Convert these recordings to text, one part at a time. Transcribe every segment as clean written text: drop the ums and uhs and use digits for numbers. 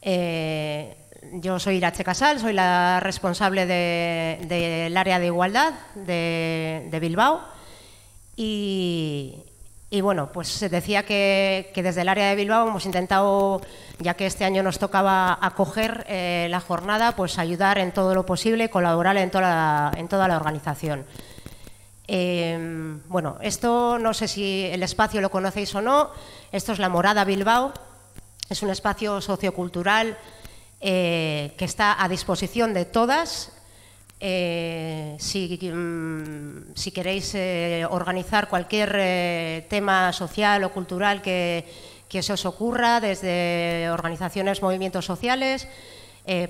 Yo soy Irache Casal, soy la responsable del área de igualdad de Bilbao y bueno, pues se decía que desde el área de Bilbao hemos intentado, ya que este año nos tocaba acoger la jornada, pues ayudar en todo lo posible, colaborar en toda la organización. Bueno, esto no sé si el espacio lo conocéis o no, esto es la Morada Bilbao, es un espacio sociocultural que está a disposición de todas. Si queréis organizar cualquier tema social o cultural que se os ocurra, desde organizaciones, movimientos sociales,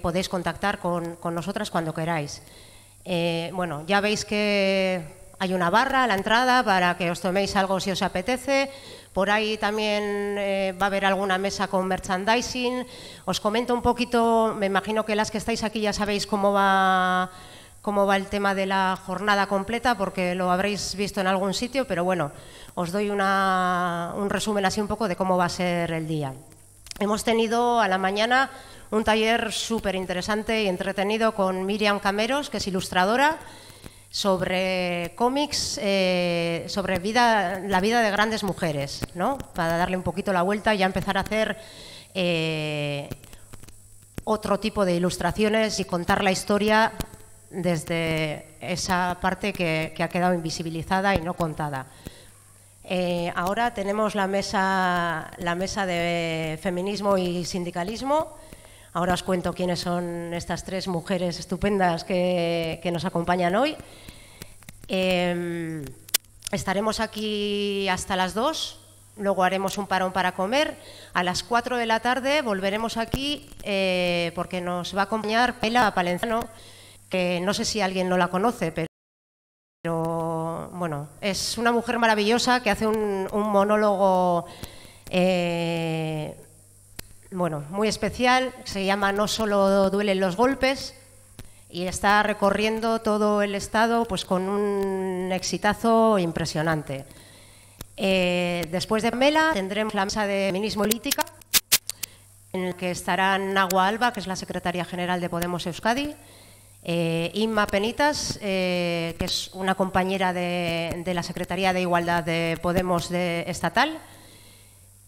podéis contactar con nosotras cuando queráis. Bueno, ya veis que hay una barra a la entrada para que os toméis algo si os apetece. Por ahí también va a haber alguna mesa con merchandising. Os comento un poquito, me imagino que las que estáis aquí ya sabéis cómo va el tema de la jornada completa, porque lo habréis visto en algún sitio, pero bueno, os doy un resumen así un poco de cómo va a ser el día. Hemos tenido a la mañana un taller súper interesante y entretenido con Miriam Cameros, que es ilustradora, sobre cómics, sobre la vida de grandes mujeres, ¿no? Para darle un poquito la vuelta y ya empezar a hacer otro tipo de ilustraciones y contar la historia desde esa parte que ha quedado invisibilizada y no contada. Ahora tenemos la mesa de feminismo y sindicalismo. Ahora os cuento quiénes son estas tres mujeres estupendas que nos acompañan hoy. Estaremos aquí hasta las 2, luego haremos un parón para comer. A las 4 de la tarde volveremos aquí porque nos va a acompañar Pela Palenzano, que no sé si alguien no la conoce, pero bueno, es una mujer maravillosa que hace un monólogo bueno, muy especial, se llama No solo duelen los golpes, y está recorriendo todo el estado pues con un exitazo impresionante. Después de Mela tendremos la mesa de feminismo política, en la que estarán Nagua Alba, que es la secretaria general de Podemos Euskadi, Inma Penitas, que es una compañera de la Secretaría de Igualdad de Podemos estatal,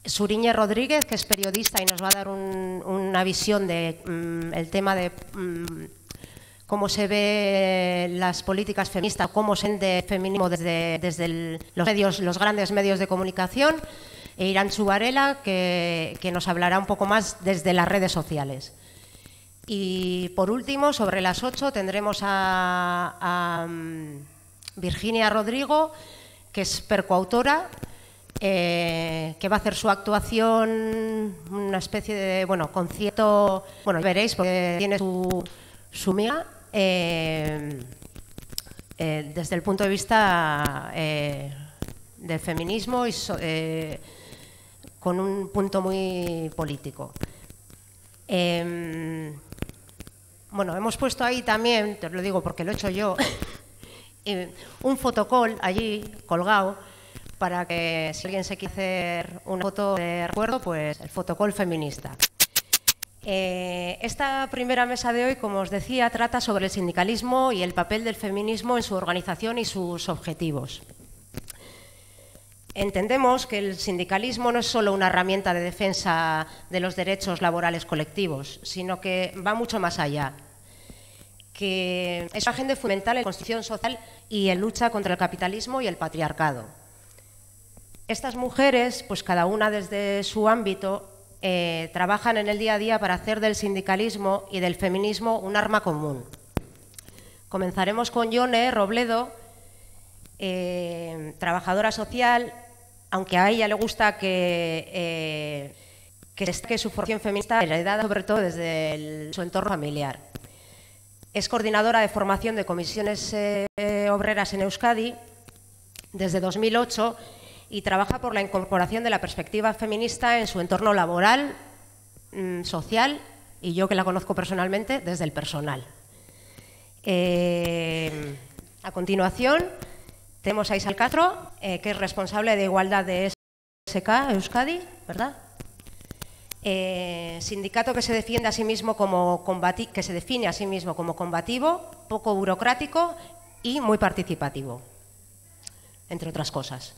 Suriñe Rodríguez, que es periodista y nos va a dar una visión del tema de cómo se ve las políticas feministas, cómo se entiende feminismo desde los grandes medios de comunicación, e Irán Varela, que nos hablará un poco más desde las redes sociales. Y por último, sobre las 8 tendremos a Virginia Rodrigo, que es percoautora, que va a hacer su actuación, una especie de concierto, veréis porque tiene su miga, desde el punto de vista del feminismo y con un punto muy político. Hemos puesto ahí también, te lo digo porque lo he hecho yo, un fotocall allí colgado, para que si alguien se quiere hacer una foto de recuerdo, pues el fotocall feminista. Esta primera mesa de hoy, como os decía, trata sobre el sindicalismo y el papel del feminismo en su organización y sus objetivos. Entendemos que el sindicalismo no es solo una herramienta de defensa de los derechos laborales colectivos, sino que va mucho más allá, que es una agenda fundamental en construcción social y en lucha contra el capitalismo y el patriarcado. Estas mujeres, pues cada una desde su ámbito, trabajan en el día a día para hacer del sindicalismo y del feminismo un arma común. Comenzaremos con Yone Robledo, trabajadora social, aunque a ella le gusta que destaque su formación feminista, heredada sobre todo desde su entorno familiar. Es coordinadora de formación de comisiones obreras en Euskadi desde 2008 y trabaja por la incorporación de la perspectiva feminista en su entorno laboral, social, y yo, que la conozco personalmente, desde el personal. A continuación tenemos a Isabel Castro, que es responsable de igualdad de SK Euskadi, ¿verdad? Sindicato que se defiende a sí mismo como que se define a sí mismo como combativo, poco burocrático y muy participativo, entre otras cosas.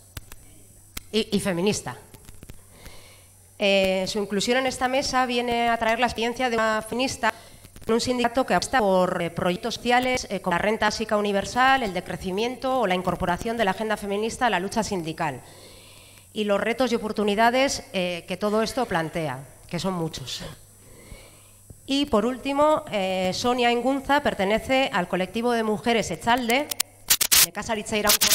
Y feminista. Su inclusión en esta mesa viene a traer la experiencia de una feminista en un sindicato que apuesta por proyectos sociales como la renta básica universal, el decrecimiento o la incorporación de la agenda feminista a la lucha sindical y los retos y oportunidades que todo esto plantea, que son muchos. Y por último, Sonia Ingunza pertenece al colectivo de mujeres Echalde, de Casaritza Iraunkorra,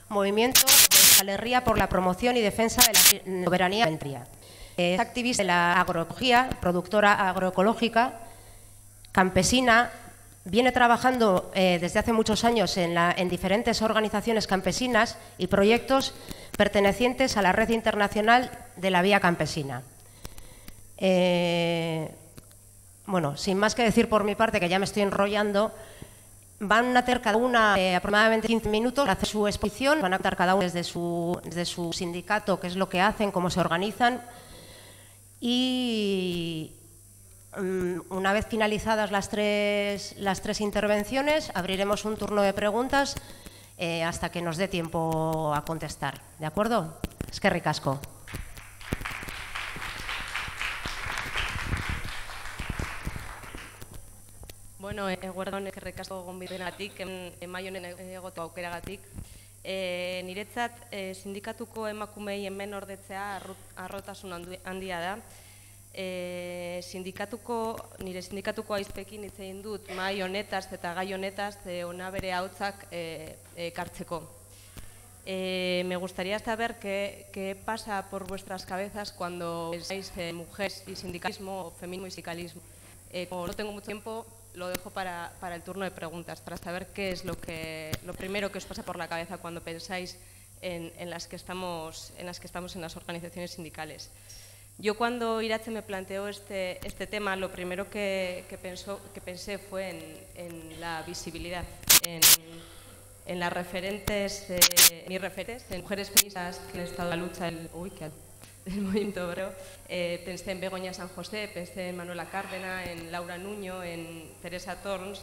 movimiento de Euskal Herria por la promoción y defensa de la soberanía alimentaria. Es activista de la agroecología, productora agroecológica, campesina, viene trabajando desde hace muchos años en diferentes organizaciones campesinas y proyectos pertenecientes a la Red Internacional de la Vía Campesina. Bueno, sin más que decir por mi parte, que ya me estoy enrollando, van a tener cada una aproximadamente 15 minutos para hacer su exposición, van a contar cada uno desde su sindicato, qué es lo que hacen, cómo se organizan, y una vez finalizadas las tres intervenciones, abriremos un turno de preguntas hasta que nos dé tiempo a contestar. ¿De acuerdo? Eskerrik asko. Bueno, eguerdi eskerrik asko gonbidapenatik, mahai honen egoteko aukeragatik. Niretzat sindikatuko emakumei hemen ordetzea harrotasun handia da. Nire sindikatuko aizpekin hitz egin dut mahai honetaz eta gai honetaz ona bere ahotsak ekartzeko. Me gustaría saber qué pasa por vuestras cabezas cuando pensáis en mujeres y sindicalismo o feminismo y sindicalismo. Como no tengo mucho tiempo, lo dejo para el turno de preguntas, para saber qué es lo primero que os pasa por la cabeza cuando pensáis en las que estamos en las organizaciones sindicales. Yo cuando Irache me planteó este tema, lo primero que pensé fue en la visibilidad, en las referentes, mis referentes, en mujeres feministas que han estado en la lucha del movimiento obrero. Pensé en Begoña San José, pensé en Manuela Cárdena, en Laura Nuño, en Teresa Torns,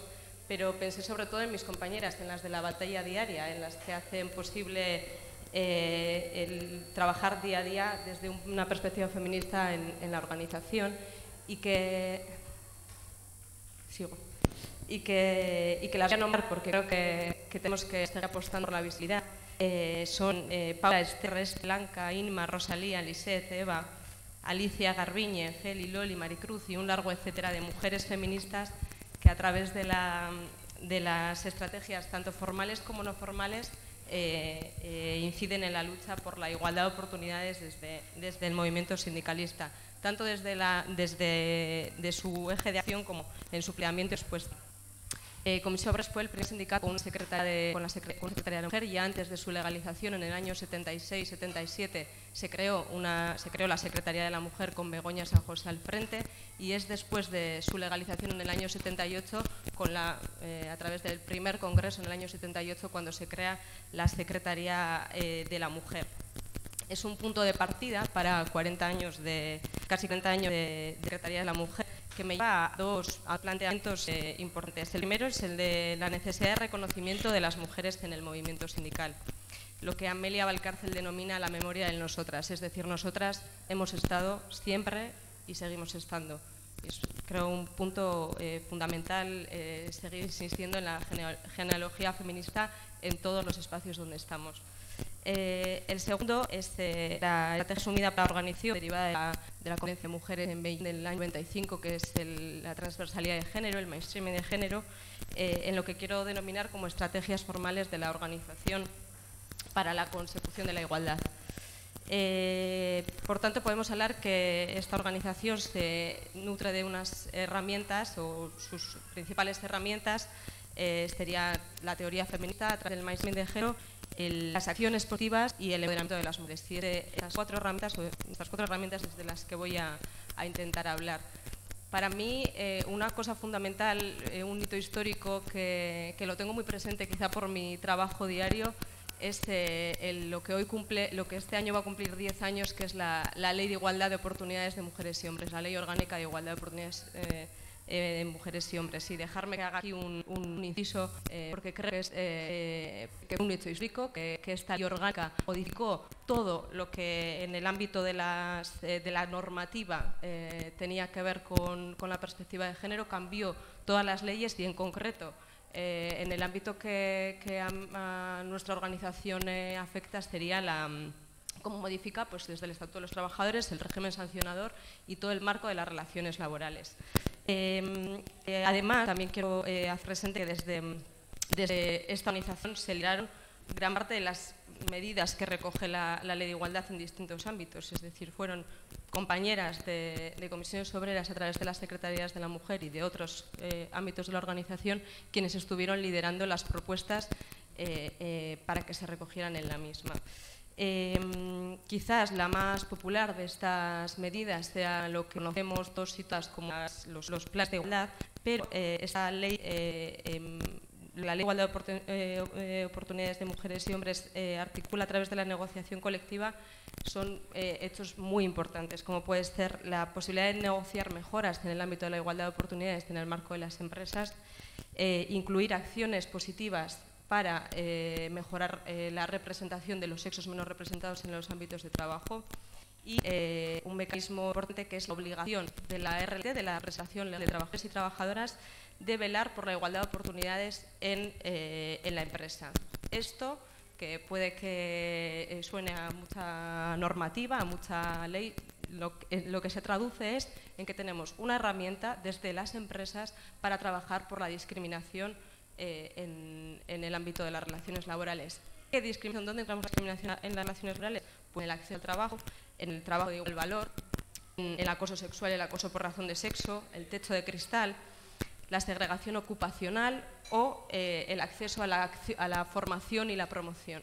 pero pensé sobre todo en mis compañeras, en las de la batalla diaria, en las que hacen posible el trabajar día a día desde una perspectiva feminista en la organización y que las voy a nombrar porque creo que tenemos que seguir apostando por la visibilidad. Son Paula, Esther, Blanca, Inma, Rosalía, Lisette, Eva, Alicia, Garbiñe, Geli, Loli, Maricruz y un largo etcétera de mujeres feministas que a través de las estrategias tanto formales como no formales inciden en la lucha por la igualdad de oportunidades desde el movimiento sindicalista, tanto desde su eje de acción como en su pleamiento expuesto. Comisión Obras fue el primer sindicato con la Secretaría de la Mujer. Ya antes de su legalización, en el año 76-77, se creó la Secretaría de la Mujer con Begoña San José al frente, y es después de su legalización en el año 78, a través del primer congreso en el año 78, cuando se crea la Secretaría de la Mujer. Es un punto de partida para casi 40 años de Secretaría de la Mujer, que me lleva a planteamientos importantes. El primero es el de la necesidad de reconocimiento de las mujeres en el movimiento sindical, lo que Amelia Valcárcel denomina la memoria de nosotras, es decir, nosotras hemos estado siempre y seguimos estando. Es, creo, un punto fundamental seguir insistiendo en la genealogía feminista en todos los espacios donde estamos. El segundo es la estrategia asumida por la organización derivada de la Conferencia de Mujeres en Beijing del año 95, que es la transversalidad de género, el mainstreaming de género, en lo que quiero denominar como estrategias formales de la organización para la consecución de la igualdad. Por tanto, podemos hablar que esta organización se nutre de unas herramientas, o sus principales herramientas sería la teoría feminista a través del mainstreaming de género, las acciones positivas y el empoderamiento de las mujeres. Y estas cuatro herramientas desde las que voy a intentar hablar. Para mí, una cosa fundamental, un hito histórico que lo tengo muy presente quizá por mi trabajo diario, es lo que este año va a cumplir 10 años, que es la Ley de Igualdad de Oportunidades de Mujeres y Hombres, la Ley Orgánica de Igualdad de Oportunidades de Mujeres y Hombres. Y dejarme que haga aquí un inciso, porque creo que es un hecho histórico, que esta ley orgánica modificó todo lo que en el ámbito de la normativa tenía que ver con la perspectiva de género, cambió todas las leyes y en concreto en el ámbito que a nuestra organización afecta sería cómo modifica pues, desde el Estatuto de los Trabajadores, el régimen sancionador y todo el marco de las relaciones laborales. Además, también quiero hacer presente que desde esta organización se lideraron gran parte de las medidas que recoge la Ley de Igualdad en distintos ámbitos, es decir, fueron compañeras de comisiones obreras a través de las Secretarías de la Mujer y de otros ámbitos de la organización quienes estuvieron liderando las propuestas para que se recogieran en la misma. Quizás la más popular de estas medidas sea lo que conocemos todos y todas como los planes de igualdad, pero esta ley, la Ley de Igualdad de Oportunidades de Mujeres y Hombres, articula a través de la negociación colectiva, son hechos muy importantes, como puede ser la posibilidad de negociar mejoras en el ámbito de la igualdad de oportunidades en el marco de las empresas, incluir acciones positivas para mejorar la representación de los sexos menos representados en los ámbitos de trabajo y un mecanismo importante que es la obligación de la RLT, de la representación de trabajadores y trabajadoras, de velar por la igualdad de oportunidades en la empresa. Esto, que puede que suene a mucha normativa, a mucha ley, lo que se traduce es en que tenemos una herramienta desde las empresas para trabajar por la discriminación en el ámbito de las relaciones laborales. ¿Qué discriminación? ¿Dónde entramos la discriminación en las relaciones laborales? Pues en el acceso al trabajo, en el trabajo de igual valor, en el acoso sexual, el acoso por razón de sexo, el techo de cristal, la segregación ocupacional o el acceso a la formación y la promoción.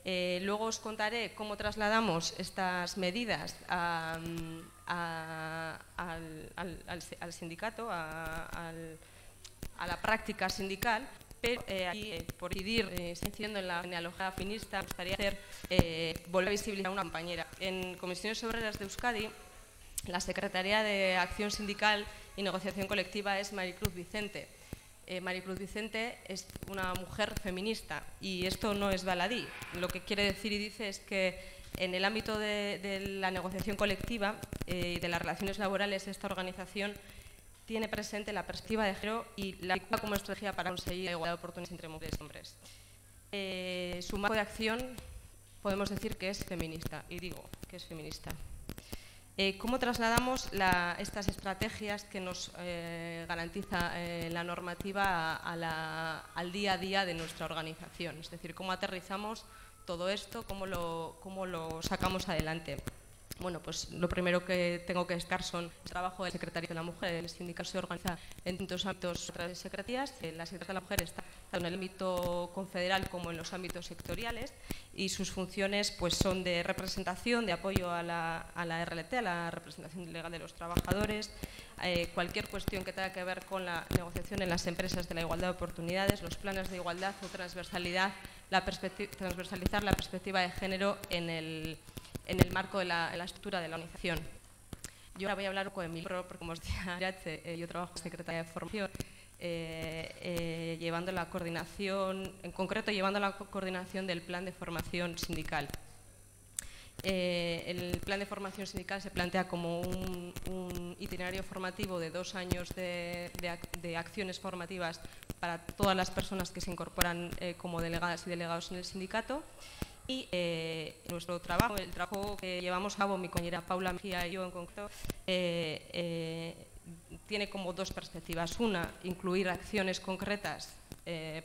Luego os contaré cómo trasladamos estas medidas al sindicato, a la práctica sindical, pero aquí, por incidir en la genealogía feminista, me gustaría volver a visibilizar a una compañera. En Comisiones Obreras de Euskadi, la Secretaría de Acción Sindical y Negociación Colectiva es Maricruz Vicente. Maricruz Vicente es una mujer feminista y esto no es baladí. Lo que quiere decir y dice es que en el ámbito de la negociación colectiva y de las relaciones laborales, esta organización tiene presente la perspectiva de género y la aplica como estrategia para conseguir la igualdad de oportunidades entre mujeres y hombres. Su marco de acción podemos decir que es feminista, y digo que es feminista. ¿Cómo trasladamos estas estrategias que nos garantiza la normativa al día a día de nuestra organización? Es decir, ¿cómo aterrizamos todo esto? ¿Cómo lo sacamos adelante? Bueno, pues lo primero que tengo que destacar son el trabajo del Secretario de la Mujer. El sindicato se organiza en distintos ámbitos a través de secretarías. La Secretaría de la Mujer está tanto en el ámbito confederal como en los ámbitos sectoriales y sus funciones pues, son de representación, de apoyo a la RLT, a la representación legal de los trabajadores, cualquier cuestión que tenga que ver con la negociación en las empresas de la igualdad de oportunidades, los planes de igualdad o transversalidad, transversalizar la perspectiva de género en el marco de la estructura de la organización. Yo ahora voy a hablar con mi rol, porque como os decía, yo trabajo en Secretaría de Formación, llevando la coordinación, en concreto llevando la coordinación del plan de formación sindical. El plan de formación sindical se plantea como un itinerario formativo de 2 años de acciones formativas para todas las personas que se incorporan como delegadas y delegados en el sindicato. Y nuestro trabajo, el trabajo que llevamos a cabo mi compañera Paula Mejía y yo en concreto, tiene como 2 perspectivas. Una, incluir acciones concretas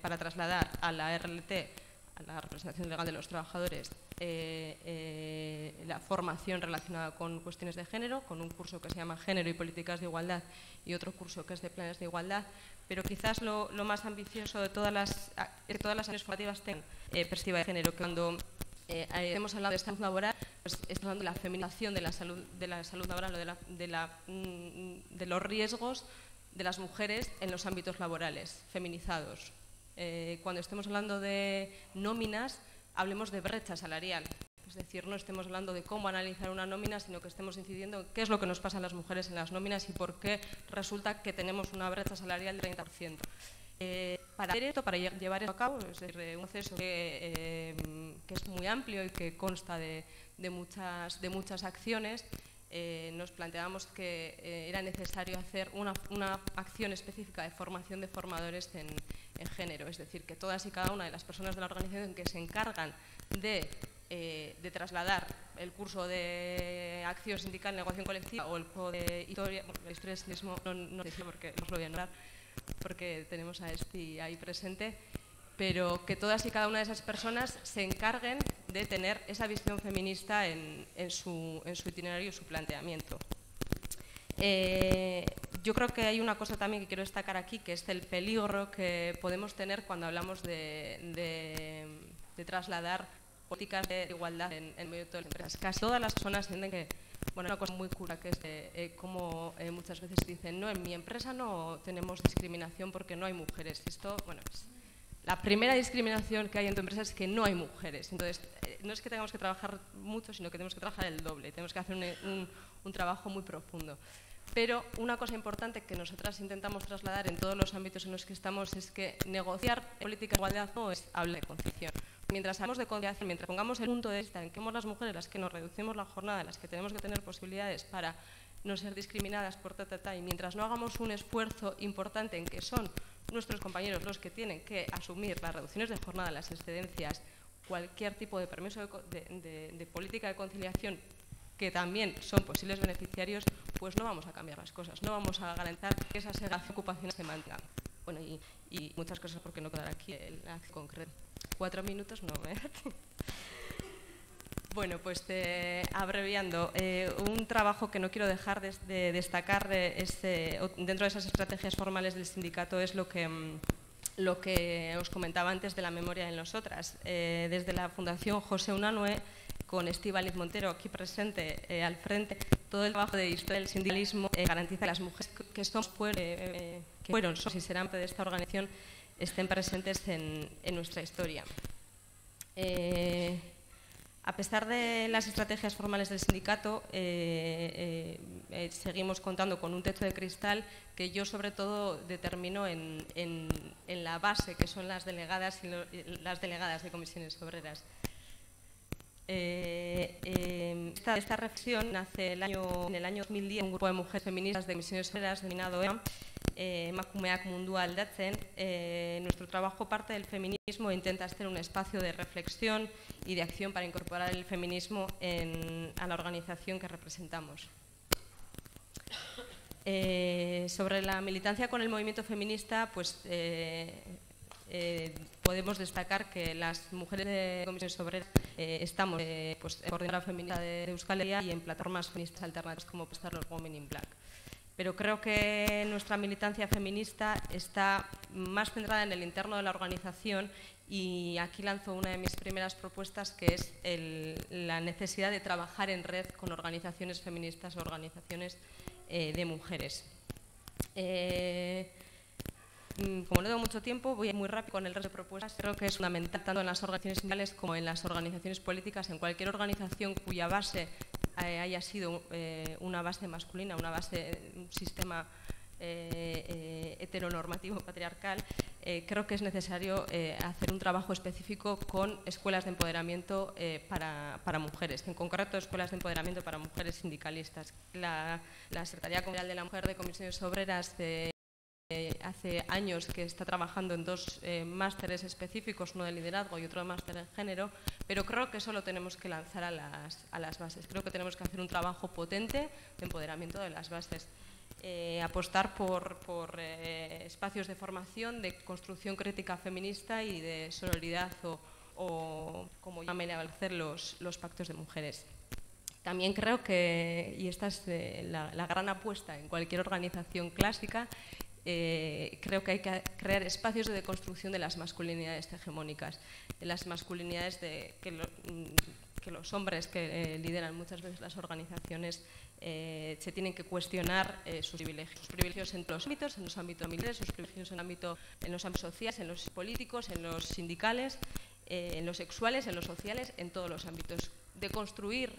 para trasladar a la RLT, a la representación legal de los trabajadores, la formación relacionada con cuestiones de género, con un curso que se llama Género y Políticas de Igualdad y otro curso que es de Planes de Igualdad. Pero quizás lo más ambicioso de todas las acciones formativas tengan perspectiva de género, que cuando hemos hablado de salud laboral, pues estamos hablando de la feminización de la salud laboral o de los riesgos de las mujeres en los ámbitos laborales, feminizados. Cuando estemos hablando de nóminas, hablemos de brecha salarial. Es decir, no estemos hablando de cómo analizar una nómina, sino que estemos incidiendo en qué es lo que nos pasa a las mujeres en las nóminas y por qué resulta que tenemos una brecha salarial del 30%. Para hacer esto, para llevar esto a cabo, es decir, un proceso que es muy amplio y que consta de muchas acciones, nos planteábamos que era necesario hacer una acción específica de formación de formadores en género, es decir, que todas y cada una de las personas de la organización que se encargan de trasladar el curso de acción sindical, negociación colectiva o el curso de historia, bueno, la historia es mismo, no sé porque os lo voy a nombrar, porque tenemos a Esti ahí presente, pero que todas y cada una de esas personas se encarguen de tener esa visión feminista en su itinerario y su planteamiento. Yo creo que hay una cosa también que quiero destacar aquí, que es el peligro que podemos tener cuando hablamos de trasladar políticas de igualdad en medio de todas las empresas. Casi todas las personas sienten que, bueno, una cosa muy cura que es como muchas veces dicen, no, en mi empresa no tenemos discriminación porque no hay mujeres. Esto, bueno, es la primera discriminación que hay en tu empresa es que no hay mujeres. Entonces, no es que tengamos que trabajar mucho, sino que tenemos que trabajar el doble. Tenemos que hacer un trabajo muy profundo. Pero una cosa importante que nosotras intentamos trasladar en todos los ámbitos en los que estamos es que negociar política de igualdad no es hablar de conciliación. Mientras hablamos de conciliación, mientras pongamos el punto de vista en que somos las mujeres las que nos reducimos la jornada, las que tenemos que tener posibilidades para no ser discriminadas por y mientras no hagamos un esfuerzo importante en que son nuestros compañeros los que tienen que asumir las reducciones de jornada, las excedencias, cualquier tipo de permiso de política de conciliación que también son posibles beneficiarios, pues no vamos a cambiar las cosas, no vamos a garantizar que esa segregación ocupacional se mantenga. Bueno, y muchas cosas porque no quedar aquí en concreto. 4 minutos no, ¿eh? Bueno, pues abreviando, un trabajo que no quiero dejar de destacar dentro de esas estrategias formales del sindicato es lo que os comentaba antes de la memoria en nosotras. Desde la Fundación José Unanue, con Estíbaliz Montero aquí presente al frente, todo el trabajo de historia del sindicalismo garantiza que las mujeres que fueron, son y serán de esta organización estén presentes en nuestra historia. A pesar de las estrategias formales del sindicato, seguimos contando con un techo de cristal que yo sobre todo determino en la base, que son las delegadas de comisiones obreras. Esta reflexión nace en el año 2010 un grupo de mujeres feministas de comisiones obreras denominado EA, Emakumeak Mundua Aldatzen. Nuestro trabajo parte del feminismo e intenta ser un espacio de reflexión y de acción para incorporar el feminismo a la organización que representamos. Sobre la militancia con el movimiento feminista, pues podemos destacar que las mujeres de comisiones obreras estamos en coordinadora feminista de Euskal Herria y en plataformas feministas alternativas como estar los Women in Black. Pero creo que nuestra militancia feminista está más centrada en el interno de la organización y aquí lanzo una de mis primeras propuestas, que es la necesidad de trabajar en red con organizaciones feministas o organizaciones de mujeres. Como no tengo mucho tiempo, voy a ir muy rápido con el resto de propuestas. Creo que es fundamental tanto en las organizaciones sindicales como en las organizaciones políticas, en cualquier organización cuya base haya sido una base masculina, un sistema heteronormativo patriarcal, creo que es necesario hacer un trabajo específico con escuelas de empoderamiento para mujeres, en concreto escuelas de empoderamiento para mujeres sindicalistas. La Secretaría Comunal de la Mujer de Comisiones Obreras hace años que está trabajando en dos másteres específicos, uno de liderazgo y otro de máster en género, pero creo que eso lo tenemos que lanzar a las bases. Creo que tenemos que hacer un trabajo potente de empoderamiento de las bases. Apostar por espacios de formación, de construcción crítica feminista y de sororidad o como llamen a hacer los pactos de mujeres. También creo que, y esta es la gran apuesta en cualquier organización clásica, creo que hay que crear espacios de deconstrucción de las masculinidades hegemónicas, de las masculinidades que los hombres que lideran muchas veces las organizaciones se tienen que cuestionar sus privilegios en todos los ámbitos, en los ámbitos militares, sus privilegios en los ámbitos sociales, en los políticos, en los sindicales, en los sexuales, en los sociales, en todos los ámbitos. De construir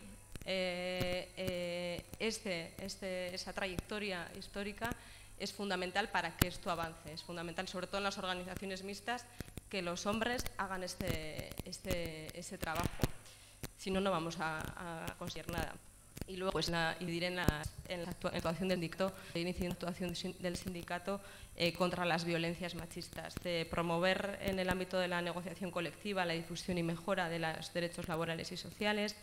esa trayectoria histórica es fundamental para que esto avance. Es fundamental, sobre todo en las organizaciones mixtas, que los hombres hagan ese trabajo. Si no, no vamos a conseguir nada. Y luego, pues, diré en la actuación del sindicato, inicio de actuación del sindicato contra las violencias machistas, de promover en el ámbito de la negociación colectiva la difusión y mejora de los derechos laborales y sociales,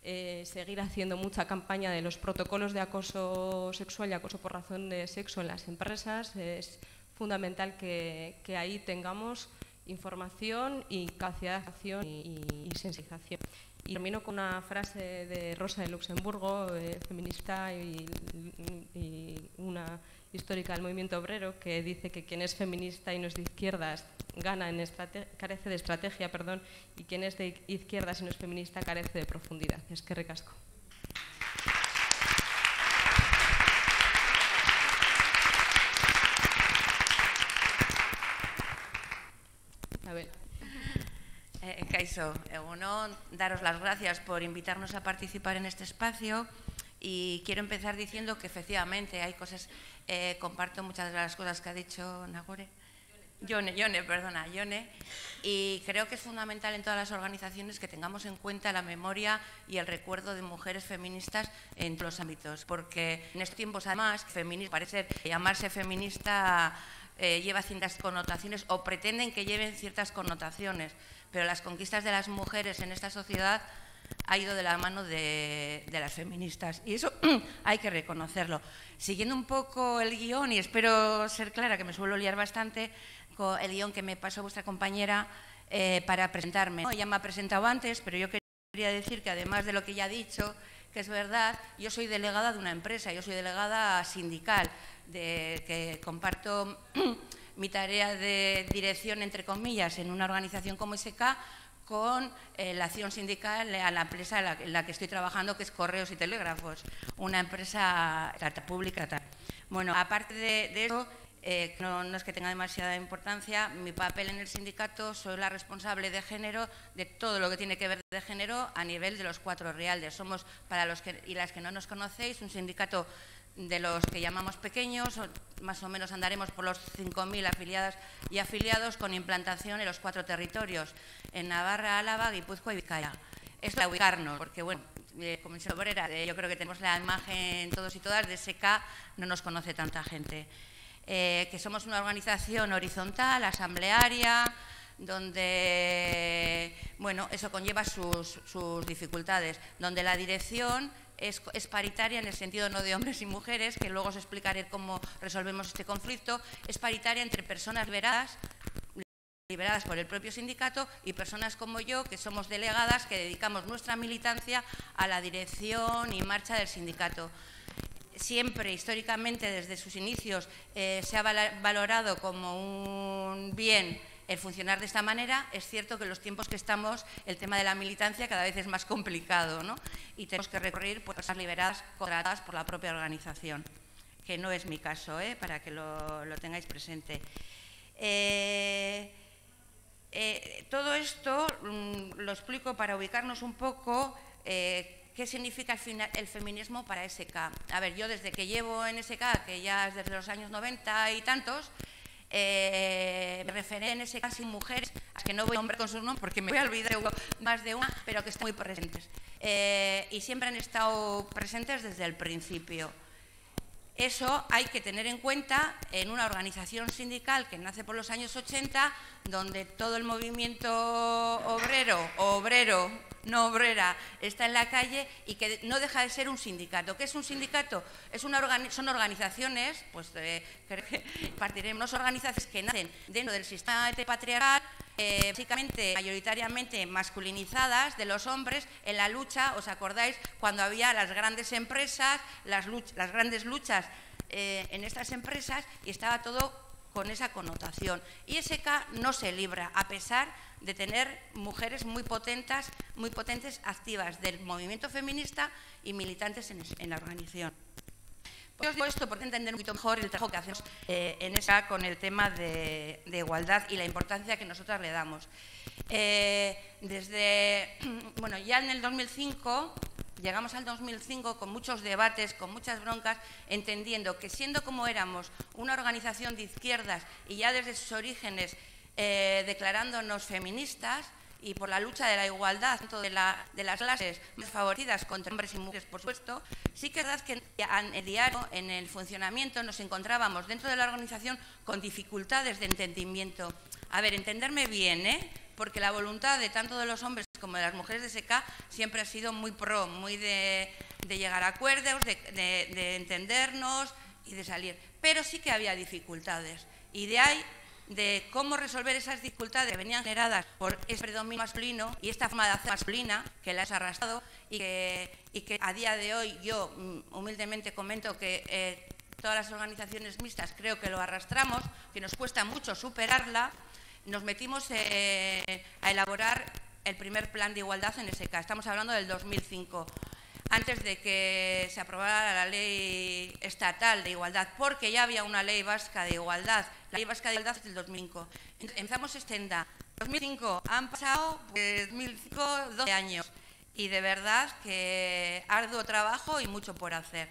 seguir haciendo mucha campaña de los protocolos de acoso sexual y acoso por razón de sexo en las empresas. Es fundamental que ahí tengamos información y capacidad de acción y sensibilización. Y termino con una frase de Rosa de Luxemburgo, feminista y una histórica del movimiento obrero, que dice que quien es feminista y no es de izquierdas carece de estrategia, y quien es de izquierdas y no es feminista carece de profundidad. Es que ricasco. A ver. Kaixo, egunon, daros las gracias por invitarnos a participar en este espacio, y quiero empezar diciendo que efectivamente hay cosas, comparto muchas de las cosas que ha dicho Yone, y creo que es fundamental en todas las organizaciones que tengamos en cuenta la memoria y el recuerdo de mujeres feministas en todos los ámbitos, porque en estos tiempos además parece llamarse feminista lleva ciertas connotaciones o pretenden que lleven ciertas connotaciones, pero las conquistas de las mujeres en esta sociedad ha ido de la mano de las feministas, y eso hay que reconocerlo. Siguiendo un poco el guión, y espero ser clara, que me suelo liar bastante con el guión que me pasó vuestra compañera para presentarme. Ella me ha presentado antes, pero yo quería decir que además de lo que ya ha dicho, que es verdad, yo soy delegada de una empresa, yo soy delegada sindical, que comparto mi tarea de dirección, entre comillas, en una organización como SK, con la acción sindical a la empresa en la que estoy trabajando, que es Correos y Telégrafos, una empresa pública. Bueno, aparte de eso, no es que tenga demasiada importancia, mi papel en el sindicato, soy la responsable de género, de todo lo que tiene que ver de género a nivel de los 4 Rialdes. Somos, para los y las que no nos conocéis, un sindicato de los que llamamos pequeños, más o menos andaremos por los 5.000 afiliadas y afiliados, con implantación en los 4 territorios, en Navarra, Álava, Guipúzcoa y Vizcaya. Es para ubicarnos, porque bueno, como obrera, yo creo que tenemos la imagen todos y todas de SK, no nos conoce tanta gente. Que somos una organización horizontal, asamblearia, donde, bueno, eso conlleva sus dificultades, donde la dirección es paritaria en el sentido no de hombres y mujeres, que luego os explicaré cómo resolvemos este conflicto. Es paritaria entre personas liberadas por el propio sindicato y personas como yo, que somos delegadas, que dedicamos nuestra militancia a la dirección y marcha del sindicato. Siempre, históricamente, desde sus inicios, se ha valorado como un bien el funcionar de esta manera. Es cierto que en los tiempos que estamos, el tema de la militancia cada vez es más complicado, ¿no? Y tenemos que recurrir a personas liberadas, contratadas por la propia organización, que no es mi caso, para que lo tengáis presente. Todo esto lo explico para ubicarnos un poco. ¿Qué significa el feminismo para SK? A ver, yo desde que llevo en SK, que ya es desde los años 90 y tantos, me referé en SK sin mujeres, a que no voy a nombrar con sus nombres porque me voy a olvidar más de una, pero que están muy presentes. Y siempre han estado presentes desde el principio. Eso hay que tener en cuenta en una organización sindical que nace por los años 80, donde todo el movimiento obrero, no obrera, está en la calle, y que no deja de ser un sindicato. ¿Qué es un sindicato? Son organizaciones, pues partiremos, organizaciones que nacen dentro del sistema patriarcal, básicamente, mayoritariamente masculinizadas, de los hombres, en la lucha. ¿Os acordáis cuando había las grandes empresas, las grandes luchas en estas empresas, y estaba todo con esa connotación? Y SK no se libra, a pesar de tener mujeres muy potentes, activas del movimiento feminista y militantes en la organización. Pues os digo esto porque entender un poquito mejor el trabajo que hacemos en esa con el tema de igualdad y la importancia que nosotras le damos. Bueno, ya en el 2005, llegamos al 2005 con muchos debates, con muchas broncas, entendiendo que siendo como éramos una organización de izquierdas y ya desde sus orígenes declarándonos feministas, y por la lucha de la igualdad, tanto de las clases más favorecidas contra hombres y mujeres, por supuesto, sí que es verdad que en el diario, en el funcionamiento, nos encontrábamos dentro de la organización con dificultades de entendimiento. A ver, entenderme bien, porque la voluntad de tanto de los hombres como de las mujeres de SK siempre ha sido muy pro, muy de llegar a acuerdos, de entendernos y de salir. Pero sí que había dificultades, y de ahí de cómo resolver esas dificultades que venían generadas por ese predominio masculino y esta forma de hacer masculina que las ha arrastrado y que a día de hoy yo humildemente comento que todas las organizaciones mixtas creo que lo arrastramos, que nos cuesta mucho superarla. Nos metimos a elaborar el primer plan de igualdad en SK, estamos hablando del 2005. Antes de que se aprobara la ley estatal de igualdad, porque ya había una ley vasca de igualdad. La ley vasca de igualdad es del 2005. Empezamos extenda. 2005, han pasado 12 años y de verdad que arduo trabajo y mucho por hacer.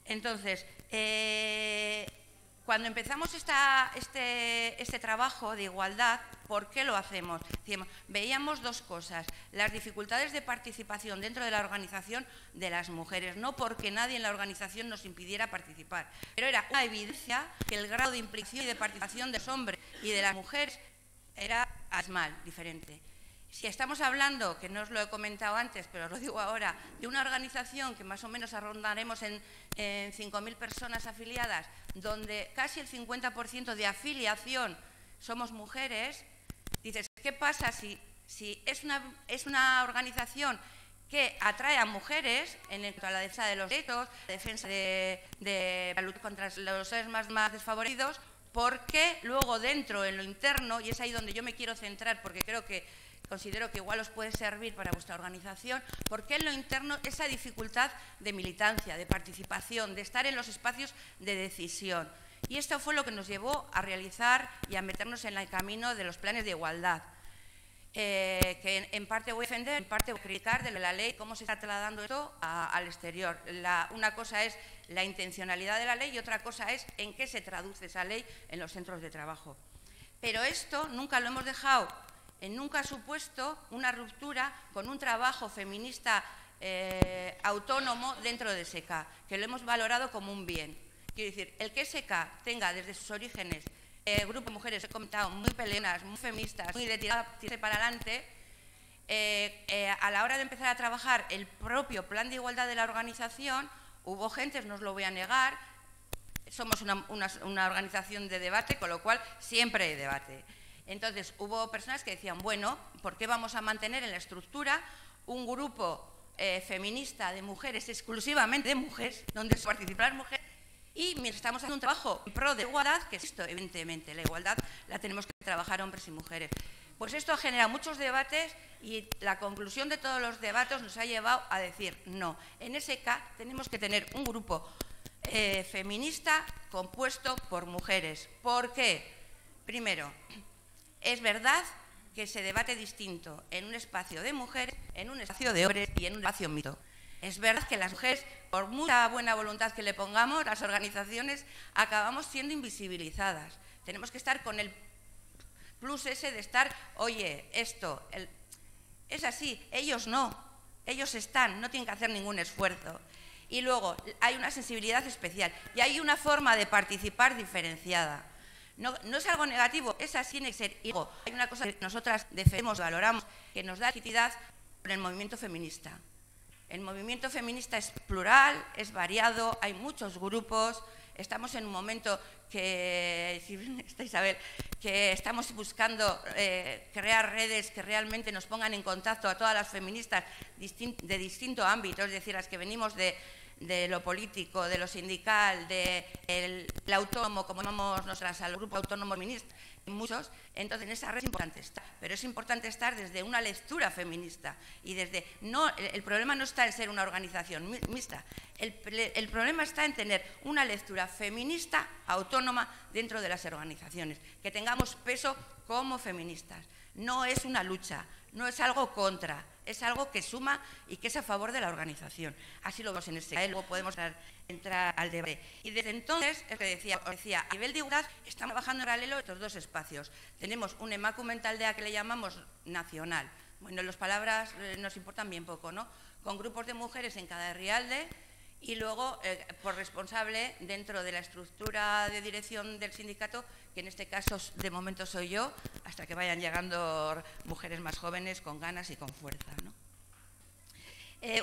Entonces, cuando empezamos este trabajo de igualdad, ¿por qué lo hacemos? Veíamos dos cosas: las dificultades de participación dentro de la organización de las mujeres, no porque nadie en la organización nos impidiera participar, pero era una evidencia que el grado de implicación y de participación de los hombres y de las mujeres era abismal, diferente. Si estamos hablando, que no os lo he comentado antes, pero os lo digo ahora, de una organización que más o menos arrondaremos en 5.000 personas afiliadas, donde casi el 50% de afiliación somos mujeres, dices, ¿qué pasa si es una organización que atrae a mujeres en cuanto a la defensa de los derechos, la defensa de la lucha contra los seres más desfavorecidos? ¿Por qué luego dentro, en lo interno, y es ahí donde yo me quiero centrar porque considero que igual os puede servir para vuestra organización, porque en lo interno esa dificultad de militancia, de participación, de estar en los espacios de decisión? Y esto fue lo que nos llevó a realizar y a meternos en el camino de los planes de igualdad, que en parte voy a defender, en parte voy a criticar de la ley, cómo se está trasladando esto al exterior. Una cosa es la intencionalidad de la ley y otra cosa es en qué se traduce esa ley en los centros de trabajo. Pero esto nunca lo hemos dejado, nunca ha supuesto una ruptura con un trabajo feminista autónomo dentro de SK, que lo hemos valorado como un bien. Quiero decir, el que SK tenga desde sus orígenes grupo de mujeres, he comentado, muy peleonas, muy feministas, muy de tirarse para adelante, a la hora de empezar a trabajar el propio plan de igualdad de la organización, hubo gente, no os lo voy a negar, somos una organización de debate, con lo cual siempre hay debate. Entonces, hubo personas que decían, bueno, ¿por qué vamos a mantener en la estructura un grupo feminista de mujeres, exclusivamente de mujeres, donde participan las mujeres? Y mientras estamos haciendo un trabajo en pro de igualdad, que es esto, evidentemente, la igualdad la tenemos que trabajar hombres y mujeres. Pues esto genera muchos debates y la conclusión de todos los debates nos ha llevado a decir, no, en SK tenemos que tener un grupo feminista compuesto por mujeres. ¿Por qué? Primero, es verdad que se debate distinto en un espacio de mujeres, en un espacio de hombres y en un espacio mixto. Es verdad que las mujeres, por mucha buena voluntad que le pongamos, las organizaciones acabamos siendo invisibilizadas. Tenemos que estar con el plus ese de estar, oye, esto, es así, ellos no, ellos están, no tienen que hacer ningún esfuerzo. Y luego hay una sensibilidad especial y hay una forma de participar diferenciada. No es algo negativo, es así, tiene que ser. Y luego, hay una cosa que nosotras defendemos, valoramos, que nos da legitimidad con el movimiento feminista. El movimiento feminista es plural, es variado, hay muchos grupos. Estamos en un momento que, Isabel, que estamos buscando crear redes que realmente nos pongan en contacto a todas las feministas de distinto ámbito, es decir, las que venimos de lo político, de lo sindical, del autónomo, como llamamos nosotras al grupo autónomo feminista, muchos, entonces en esa red es importante estar, pero es importante estar desde una lectura feminista y desde, no, el problema no está en ser una organización mixta, el problema está en tener una lectura feminista autónoma dentro de las organizaciones, que tengamos peso como feministas. No es una lucha, no es algo contra, es algo que suma y que es a favor de la organización. Así lo vemos en este caso, luego podemos entrar al debate. Y desde entonces, es que decía, a nivel de igualdad, estamos trabajando en paralelo estos dos espacios. Tenemos un emakumen taldea que le llamamos nacional. Bueno, las palabras nos importan bien poco, ¿no? Con grupos de mujeres en cada herrialde y luego por responsable dentro de la estructura de dirección del sindicato, que en este caso de momento soy yo, hasta que vayan llegando mujeres más jóvenes con ganas y con fuerza, ¿no?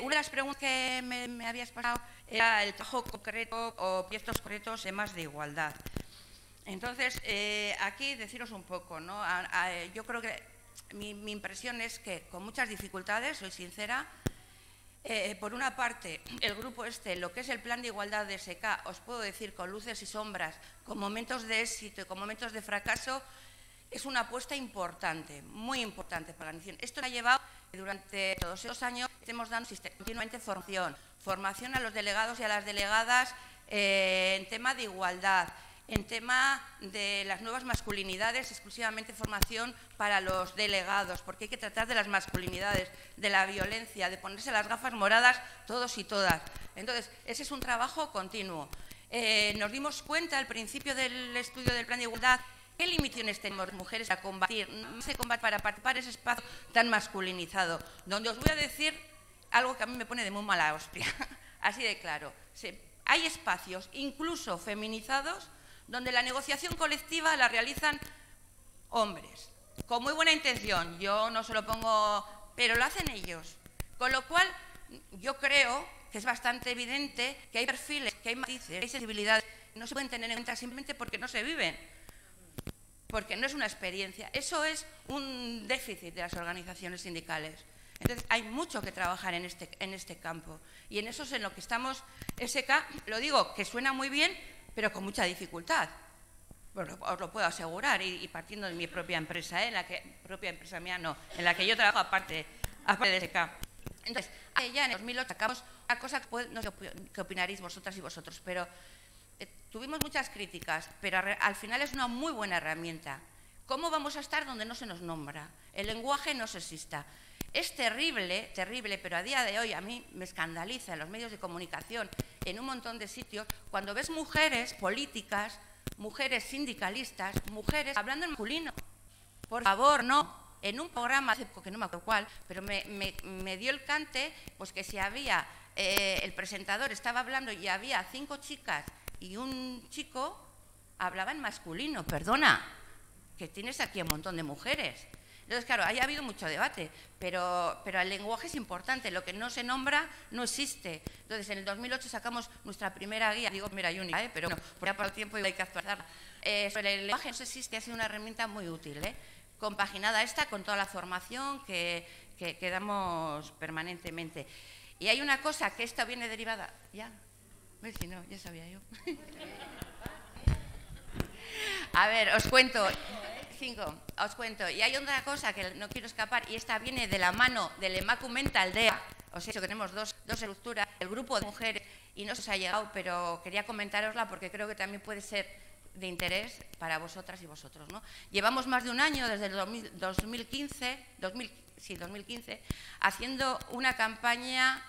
Una de las preguntas que me habías pasado era el trabajo concreto o proyectos concretos en más de igualdad. Entonces, aquí deciros un poco, ¿no? Yo creo que mi impresión es que con muchas dificultades, soy sincera. Por una parte, el grupo lo que es el plan de igualdad de SK, os puedo decir con luces y sombras, con momentos de éxito y con momentos de fracaso, es una apuesta importante, muy importante para la organización. Esto me ha llevado durante todos estos años, estemos dando continuamente formación a los delegados y a las delegadas en tema de igualdad, en tema de las nuevas masculinidades, exclusivamente formación para los delegados, porque hay que tratar de las masculinidades, de la violencia, de ponerse las gafas moradas todos y todas. Entonces, ese es un trabajo continuo. Nos dimos cuenta al principio del estudio del plan de igualdad qué limitaciones tenemos mujeres a combatir, no se combate para participar en ese espacio tan masculinizado, donde os voy a decir algo que a mí me pone de muy mala hostia, así de claro. Hay espacios, incluso feminizados, donde la negociación colectiva la realizan hombres, con muy buena intención, yo no se lo pongo, pero lo hacen ellos. Con lo cual, yo creo que es bastante evidente que hay perfiles, que hay matices, que hay sensibilidades que no se pueden tener en cuenta simplemente porque no se viven, porque no es una experiencia. Eso es un déficit de las organizaciones sindicales. Entonces, hay mucho que trabajar en este campo, y en eso es en lo que estamos, SK, lo digo, que suena muy bien, pero con mucha dificultad, os lo puedo asegurar, y partiendo de mi propia empresa, propia empresa mía no, en la que yo trabajo aparte de SK. Entonces, ya en 2008 sacamos una cosa que no sé qué opinaréis vosotras y vosotros, pero tuvimos muchas críticas, pero al final es una muy buena herramienta. ¿Cómo vamos a estar donde no se nos nombra? El lenguaje no sexista. Es terrible, terrible, pero a día de hoy a mí me escandaliza en los medios de comunicación, en un montón de sitios, cuando ves mujeres políticas, mujeres sindicalistas, mujeres hablando en masculino. Por favor, no. En un programa, que no me acuerdo cuál, pero me dio el cante, pues que si había, el presentador estaba hablando y había 5 chicas y un chico, hablaba en masculino. Perdona, que tienes aquí un montón de mujeres. Entonces, claro, haya habido mucho debate, pero el lenguaje es importante, lo que no se nombra no existe. Entonces, en el 2008 sacamos nuestra primera guía, digo, mira, hay única, pero bueno, ya por el tiempo hay que actualizarla. Sobre el lenguaje no existe, ha sido una herramienta muy útil, compaginada esta con toda la formación que damos permanentemente. Y hay una cosa que esto viene derivada, ya, ¿ves? Si no, ya sabía yo. A ver, os cuento. Os cuento, y hay otra cosa que no quiero escapar, y esta viene de la mano del emakumen taldea. Os he dicho que tenemos dos estructuras, el grupo de mujeres, y no se os ha llegado, pero quería comentárosla porque creo que también puede ser de interés para vosotras y vosotros, ¿no? Llevamos más de un año, desde el 2015, haciendo una campaña,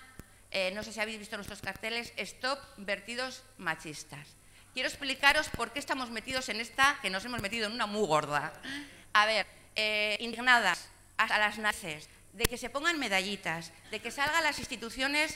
no sé si habéis visto nuestros carteles, Stop Vertidos Machistas. Quiero explicaros por qué estamos metidos en esta, que nos hemos metido en una muy gorda. A ver, indignadas hasta las narices, de que se pongan medallitas, de que salgan las instituciones,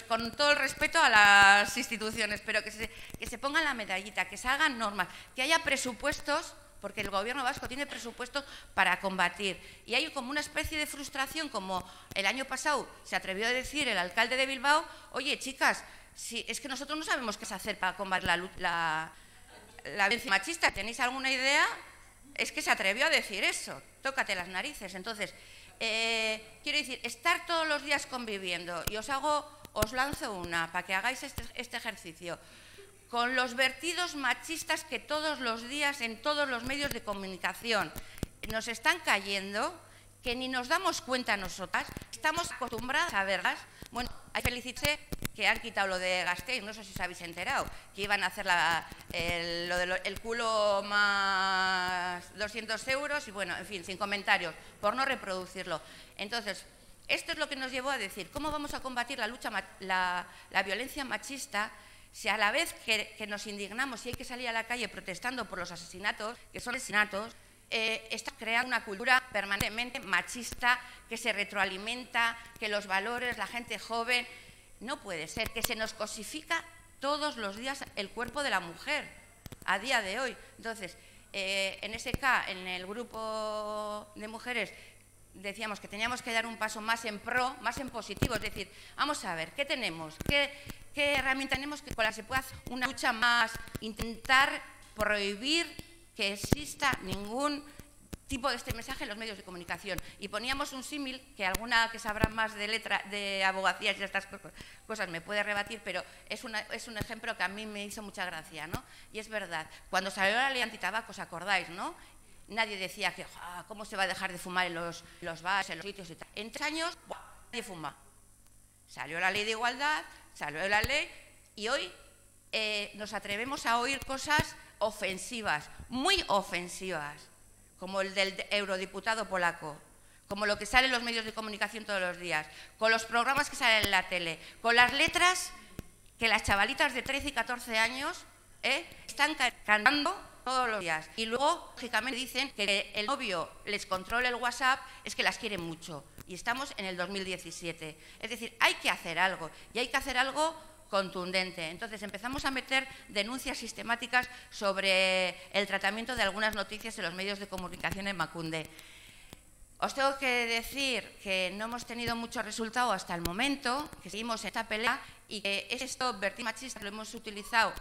con todo el respeto a las instituciones, pero que se pongan la medallita, que salgan normas, que haya presupuestos, porque el gobierno vasco tiene presupuestos para combatir. Y hay como una especie de frustración, como el año pasado se atrevió a decir el alcalde de Bilbao, oye, chicas, si es que nosotros no sabemos qué hacer para combatir la violencia machista. ¿Tenéis alguna idea? Es que se atrevió a decir eso. Tócate las narices. Entonces, quiero decir, estar todos los días conviviendo, y os lanzo una para que hagáis este ejercicio. con los vertidos machistas que todos los días en todos los medios de comunicación nos están cayendo, que ni nos damos cuenta nosotras, estamos acostumbradas a verlas. Bueno, hay que felicitarse que han quitado lo de Gasteiz, no sé si os habéis enterado, que iban a hacer el culo más 200 euros y bueno, en fin, sin comentarios, por no reproducirlo. Entonces, esto es lo que nos llevó a decir, ¿cómo vamos a combatir la violencia machista si a la vez que nos indignamos y hay que salir a la calle protestando por los asesinatos, que son asesinatos, está creando una cultura permanentemente machista que se retroalimenta, que los valores, la gente joven, no puede ser, que se nos cosifica todos los días el cuerpo de la mujer a día de hoy. Entonces, en SK, en el grupo de mujeres, decíamos que teníamos que dar un paso más en pro, más en positivo, es decir, vamos a ver, ¿qué tenemos? ¿Qué herramienta tenemos con la que se pueda hacer una lucha más? Intentar prohibir que exista ningún tipo de este mensaje en los medios de comunicación. Y poníamos un símil, que alguna que sabrá más de letra, de abogacías y estas cosas me puede rebatir, pero es un ejemplo que a mí me hizo mucha gracia, ¿no? Y es verdad, cuando salió la ley antitabaco, ¿os acordáis, no? Nadie decía que, ¿cómo se va a dejar de fumar en los bares, en los sitios y tal? En 3 años, nadie fuma. Salió la ley de igualdad, salió la ley, y hoy nos atrevemos a oír cosas ofensivas, muy ofensivas, como el del eurodiputado polaco, como lo que sale en los medios de comunicación todos los días, con los programas que salen en la tele, con las letras que las chavalitas de 13 y 14 años están cantando todos los días. Y luego, lógicamente, dicen que el novio les controla el WhatsApp, es que las quiere mucho. Y estamos en el 2017. Es decir, hay que hacer algo, y hay que hacer algo contundente. Entonces empezamos a meter denuncias sistemáticas sobre el tratamiento de algunas noticias en los medios de comunicación en Emakunde. Os tengo que decir que no hemos tenido mucho resultado hasta el momento, que seguimos en esta pelea y que esto vertido machista lo hemos utilizado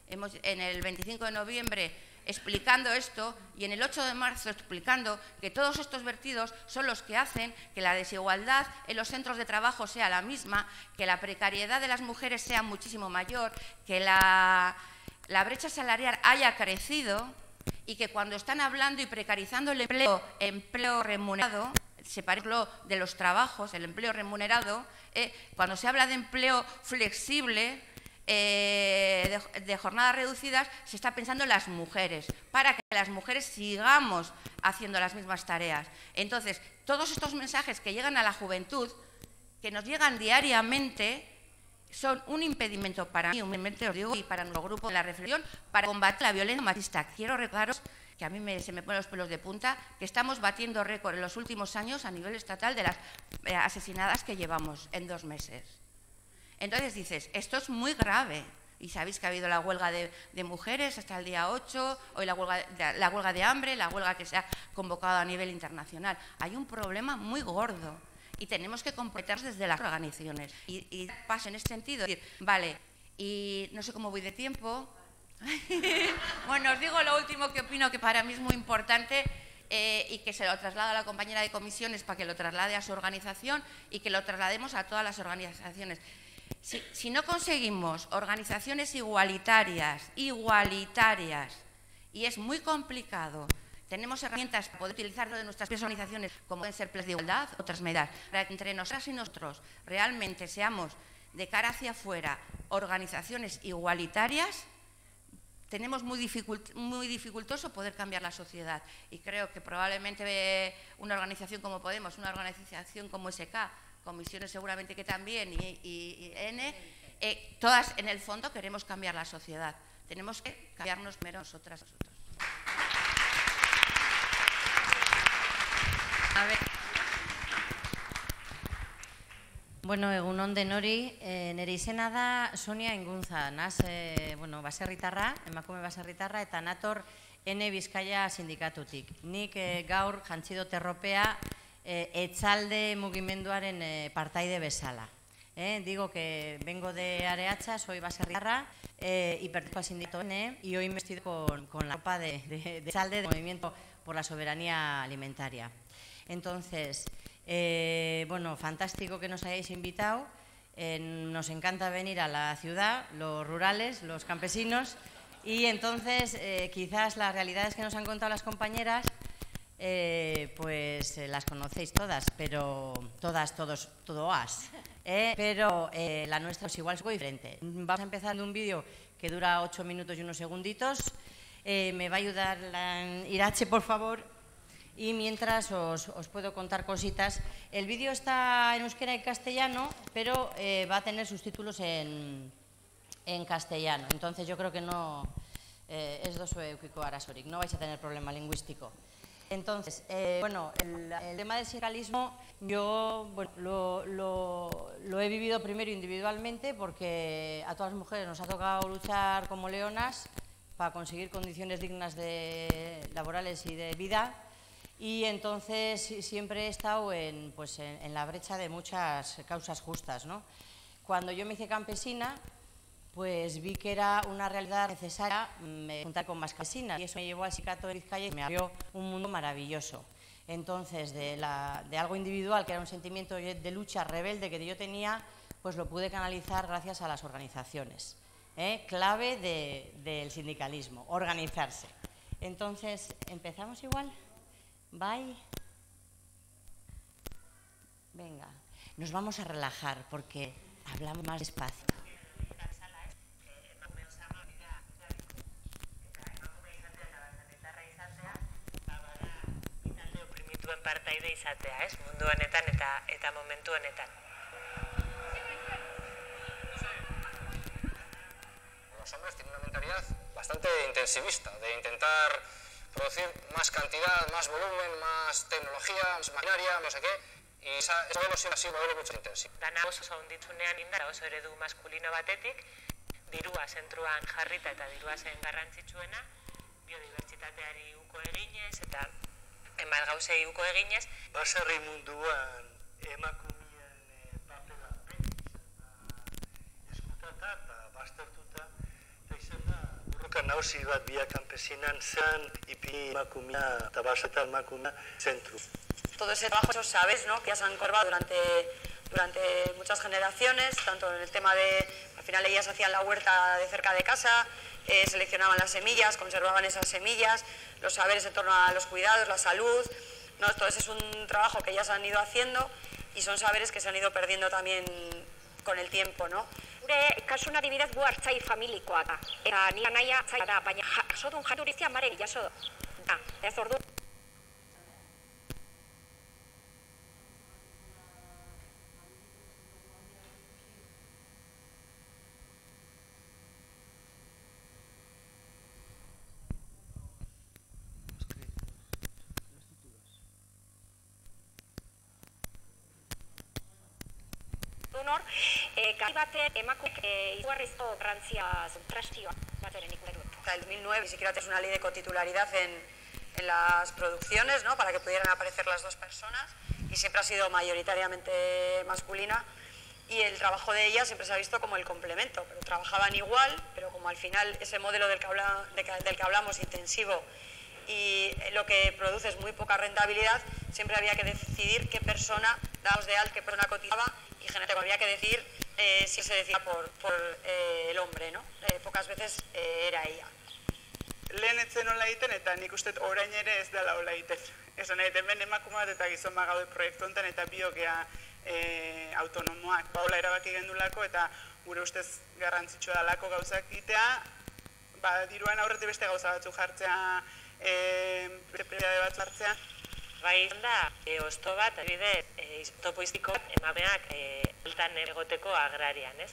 en el 25 de noviembre explicando esto y en el 8 de marzo explicando que todos estos vertidos son los que hacen que la desigualdad en los centros de trabajo sea la misma, que la precariedad de las mujeres sea muchísimo mayor, que la brecha salarial haya crecido y que cuando están hablando y precarizando el empleo remunerado, separarlo de los trabajos, el empleo remunerado, cuando se habla de empleo flexible, de jornadas reducidas, se está pensando en las mujeres, para que las mujeres sigamos haciendo las mismas tareas. Entonces, todos estos mensajes que llegan a la juventud, que nos llegan diariamente, son un impedimento para mí, un impedimento, os digo, y para nuestro grupo de la reflexión, para combatir la violencia machista. Quiero recordaros que a mí se me ponen los pelos de punta, que estamos batiendo récord en los últimos años a nivel estatal de las asesinadas que llevamos en 2 meses. Entonces dices, esto es muy grave. Y sabéis que ha habido la huelga de mujeres hasta el día 8, hoy la huelga de hambre, la huelga que se ha convocado a nivel internacional. Hay un problema muy gordo y tenemos que comportarnos desde las organizaciones. Y paso en este sentido, decir, vale, y no sé cómo voy de tiempo. Bueno, os digo lo último que opino, que para mí es muy importante. Y que se lo traslada a la compañera de comisiones para que lo traslade a su organización y que lo traslademos a todas las organizaciones. Si no conseguimos organizaciones igualitarias, y es muy complicado, tenemos herramientas para poder utilizar de nuestras propias organizaciones, como pueden ser planes de igualdad, otras medidas, para que entre nosotras y nosotros realmente seamos, de cara hacia afuera, organizaciones igualitarias, tenemos muy dificultoso poder cambiar la sociedad. Y creo que probablemente una organización como Podemos, una organización como SK, comisiones seguramente que también, y N, todas en el fondo queremos cambiar la sociedad. Tenemos que cambiarnos primero nosotras. A ver. Bueno, egunon denori, nire izena da Sonia Inguntza, naz, baserritarra, emakume baserritarra, eta nator N Bizkaia sindikatutik. Nik gaur jantzi dut erropea Etzalde mugimenduaren partaide bezala. Digo que vengo de Areatza, soy baserritarra y pertenezco al sindicato N y hoy me estoy con la ropa de Etzalde, del Movimiento por la Soberanía Alimentaria. Entonces, bueno, fantástico que nos hayáis invitado Nos encanta venir a la ciudad, los rurales, los campesinos, y entonces quizás las realidades que nos han contado las compañeras pues las conocéis todas, pero todas, todos, todas. Pero la nuestra es igual, es algo diferente. Vamos a empezar de un vídeo que dura 8 minutos y unos segunditos. Me va a ayudar Irache, por favor. Y mientras os puedo contar cositas. El vídeo está en euskera y castellano, pero va a tener subtítulos en castellano. Entonces yo creo que no es dozue eukiko arazorik, no vais a tener problema lingüístico. Entonces, bueno, el tema del sindicalismo yo lo he vivido primero individualmente porque a todas las mujeres nos ha tocado luchar como leonas para conseguir condiciones dignas laborales y de vida, y entonces siempre he estado en la brecha de muchas causas justas, ¿no? Cuando yo me hice campesina, pues vi que era una realidad necesaria juntar con más campesinas, y eso me llevó al sindicato de Vizcaya y me abrió un mundo maravilloso. Entonces, de algo individual, que era un sentimiento de lucha rebelde que yo tenía, pues lo pude canalizar gracias a las organizaciones. Clave del sindicalismo, organizarse. Entonces, ¿empezamos igual? Bye. Venga, nos vamos a relajar porque hablamos más despacio. Partaide izatea, mundu honetan eta momentu honetan. Los hombres tienen una mentalidad bastante intensivista, de intentar producir más cantidad, más volumen, más tecnología, más maquinaria, no sé qué, y ese modelo siempre ha sido un modelo mucho intensivo. Dana oso handitzunean indara oso eredu maskulino batetik, dirua zentruan jarrita eta dirua zen garrantzitsuena, biodibertsitateari uko eginez eta emal gauzei uko eginez. Baserri munduan emakumeen papera eskutata eta baztertuta, eta izan da borroka nagusi bat biak kanpesinan zen ipi emakumea eta basetan emakumea zentru. Todo ese trabajo, esos saberes, ¿no?, que ya se han encorvado durante muchas generaciones, tanto en el tema de, al final ellas hacían la huerta de cerca de casa, seleccionaban las semillas, conservaban esas semillas, los saberes en torno a los cuidados, la salud, ¿no? Todo ese es un trabajo que ya se han ido haciendo y son saberes que se han ido perdiendo también con el tiempo, ¿no? Gure kasuna adibidez gu hartzai familikoa da. Eta ni anaia hartzaia da, baina jasodun jaturizia maren jaso da. Ez ordu. Gai baten emakumeak izugarrizko garrantzia trastioa bateren ikusten dut. Hasta el 2009 ni siquiera es una ley de cotitularidad en las producciones, ¿no?, para que pudieran aparecer las dos personas, y siempre ha sido mayoritariamente masculina, y el trabajo de ellas siempre se ha visto como el complemento, pero trabajaban igual, pero como al final ese modelo del que hablamos intensivo y lo que produce es muy poca rentabilidad, siempre había que decidir qué persona dábamos de alta, qué persona cotizaba, y generalmente había que decir si se decía por el hombre, ¿no? Pocas veces era ella. Lehen etzen hola egiten, eta nik uste orain ere ez dela hola egiten. Esan nahi, hemen emakume bat eta gizon bat gaude proiektu honetan eta biokea autonomoak. Hola erabaki gendulako eta gure ustez garrantzitsua dalako gauzak egitea, diruan aurretik beste gauza batzuk jartzea, prioridade bat jartzea. Bai, da, ozto bat, adibidez, topoiztiko emameak eltan egoteko agrarian, ez?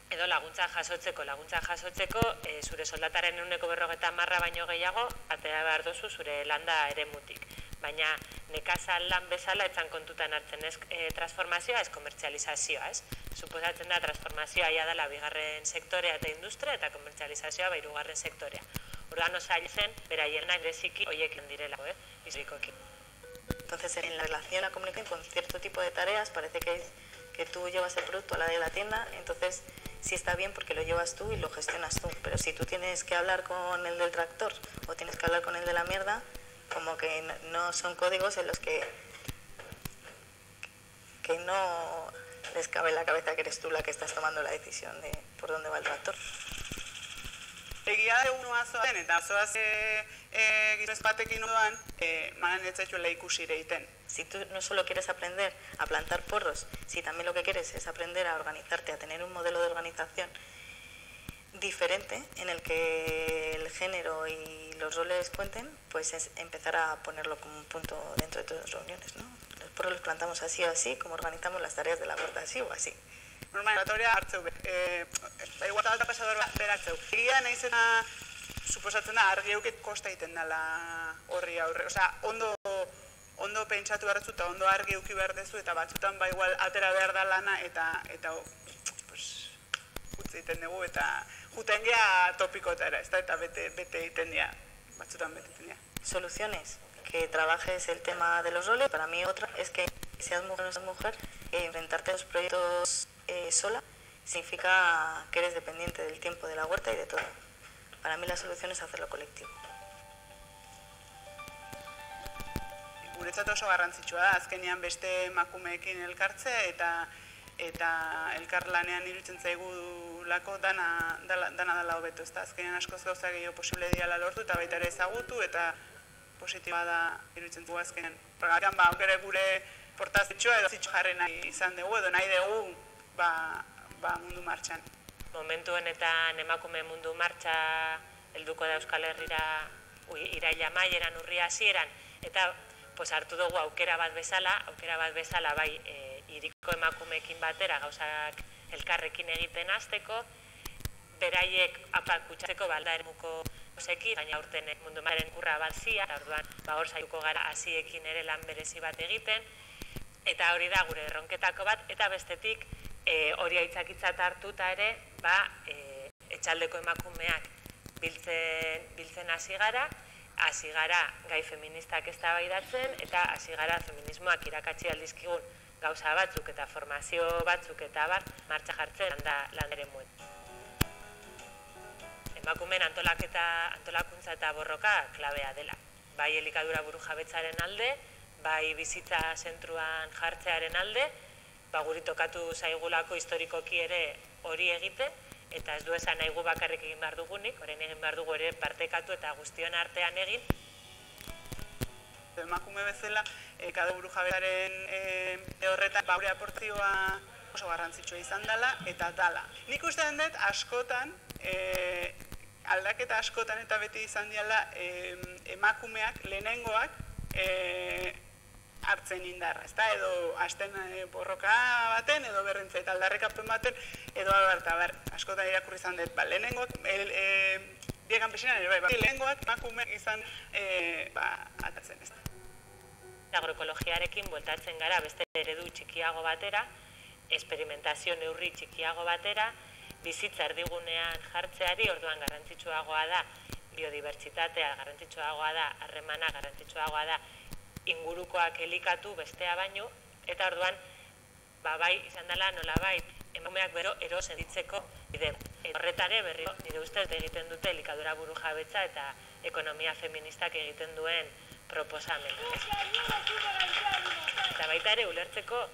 Edo laguntza jasotzeko, zure soldataren 150 baino gehiago, atera behar duzu zure landa eremutik. Baina nekazal lan bezala etzan kontutan hartzen ez transformazioa, ez komertzializazioa, ez? Suposatzen da transformazioa ia dela bigarren sektorea eta industria, eta komertzializazioa hirugarren sektorea. Orduan osail zen, beraienak beziki hoiekin direlako, bizikoekin. Entonces, en la relación, la comunicación con cierto tipo de tareas, parece que tú llevas el producto a la de la tienda, entonces sí está bien porque lo llevas tú y lo gestionas tú. Pero si tú tienes que hablar con el del tractor o tienes que hablar con el de la mierda, como que no son códigos en los que no les cabe en la cabeza que eres tú la que estás tomando la decisión de por dónde va el tractor. Egia egun oazoazen, eta zoaz gizonez batekin odoan, manan ez zaituela ikusi ere. Si tú no solo quieres aprender a plantar porros, si también lo que quieres es aprender a organizarte, a tener un modelo de organización diferente en el que el género y los roles cuenten, pues es empezar a ponerlo como un punto dentro de todas las reuniones, ¿no? Los porros los plantamos así o así, como organizamos las tareas de la huerta así o así. Normalizatoria hartzeu, igual talda pasador beratzeu. Egia nahi zena, suposatzen da, argi eukit kosta egiten dela horri aurre. Osea, ondo pentsatu behar dezu eta ondo argi euki behar dezu, eta batzutan ba igual atera behar da lana, eta utzi egiten dugu, eta juten gea topikotara, eta bete egiten dira, batzutan bete egiten dira. Soluciones. Que trabajes el tema de los roles. Para mí otra es que seas mujer o no seas mujer, enfrentarte a los proyectos sola significa que eres dependiente del tiempo de la huerta y de todo. Para mí la solución es hacerlo colectivo. Guretzat oso garrantzitsua da, azkenean beste emakumeekin elkartzea eta elkarlanean iruditzen zaigulako dana dela hobeto, ezta? Azkenean askoz gauza gehiago posible diala lortu eta baita ere ezagutu eta positiboa da iruditzen dugu azkenean. Horregatik, aukere gure portazitxoa edo zitxo jarri nahi izan dugu edo nahi dugu mundu martxan. Momentu honetan emakume mundu martxa helduko da Euskal Herrira iraila amaieran, urria hasieran, eta hartu dugu aukera bat bezala bai hiriko emakumeekin batera gauzak elkarrekin egiten hasteko, beraiek kutsatzeko balda eremuko osekin, baina aurten mundu maren kurra bat zia, eta orduan hor zaituko gara hasiekin ere lan berezi bat egiten, eta hori da gure erronketako bat, eta bestetik hori aitzakitzat hartuta ere, etxaldeko emakumeak biltzen hasi gara gai feministak eztabaidatzen eta hasi gara feminismoak irakatsi aldizkigun gauza batzuk eta formazio batzuk eta martxa jartzen lan eremuen. Emakumeen antolakuntza eta borroka klabea dela. Bai elikadura burujabetzaren alde, bai bizitza zentruan jartzearen alde, guri tokatu zaigulako historikoki ere hori egiten, eta ez du esan nahi gu bakarrik egin behar dugunik, orain egin behar dugu ere partekatu eta guztion artean egin. Emakume bezala, kada burujabetzaren horretan gure aportazioa oso garrantzitsua izan dela eta dala. Nik uste dut askotan, aldaketa askotan eta beti izan diala emakumeak, lehenengoak, hartzen indarra, edo hasten borroka baten, edo berrintza eta aldarrikapen baten, edo askotan irakurri izan dut, lehenengoak, biegan pesinan ere lehenengoak emakumeak izan atatzen ez. Agroekologiarekin bueltatzen gara beste eredu txikiago batera, esperimentazio neurri txikiago batera, bizitza erdigunean jartzeari, orduan garrantzitsuagoa da biodibertsitatea, garrantzitsuagoa da harremana, garrantzitsuagoa da ingurukoak elikatu bestea baino, eta orduan bai izan dela nolabait emakumeak bero ero sentitzeko bide. Horretare berriro nire ustez egiten dute elikadura burujabetza eta ekonomia feministak egiten duen proposamena. Eta baita ere ulertzeko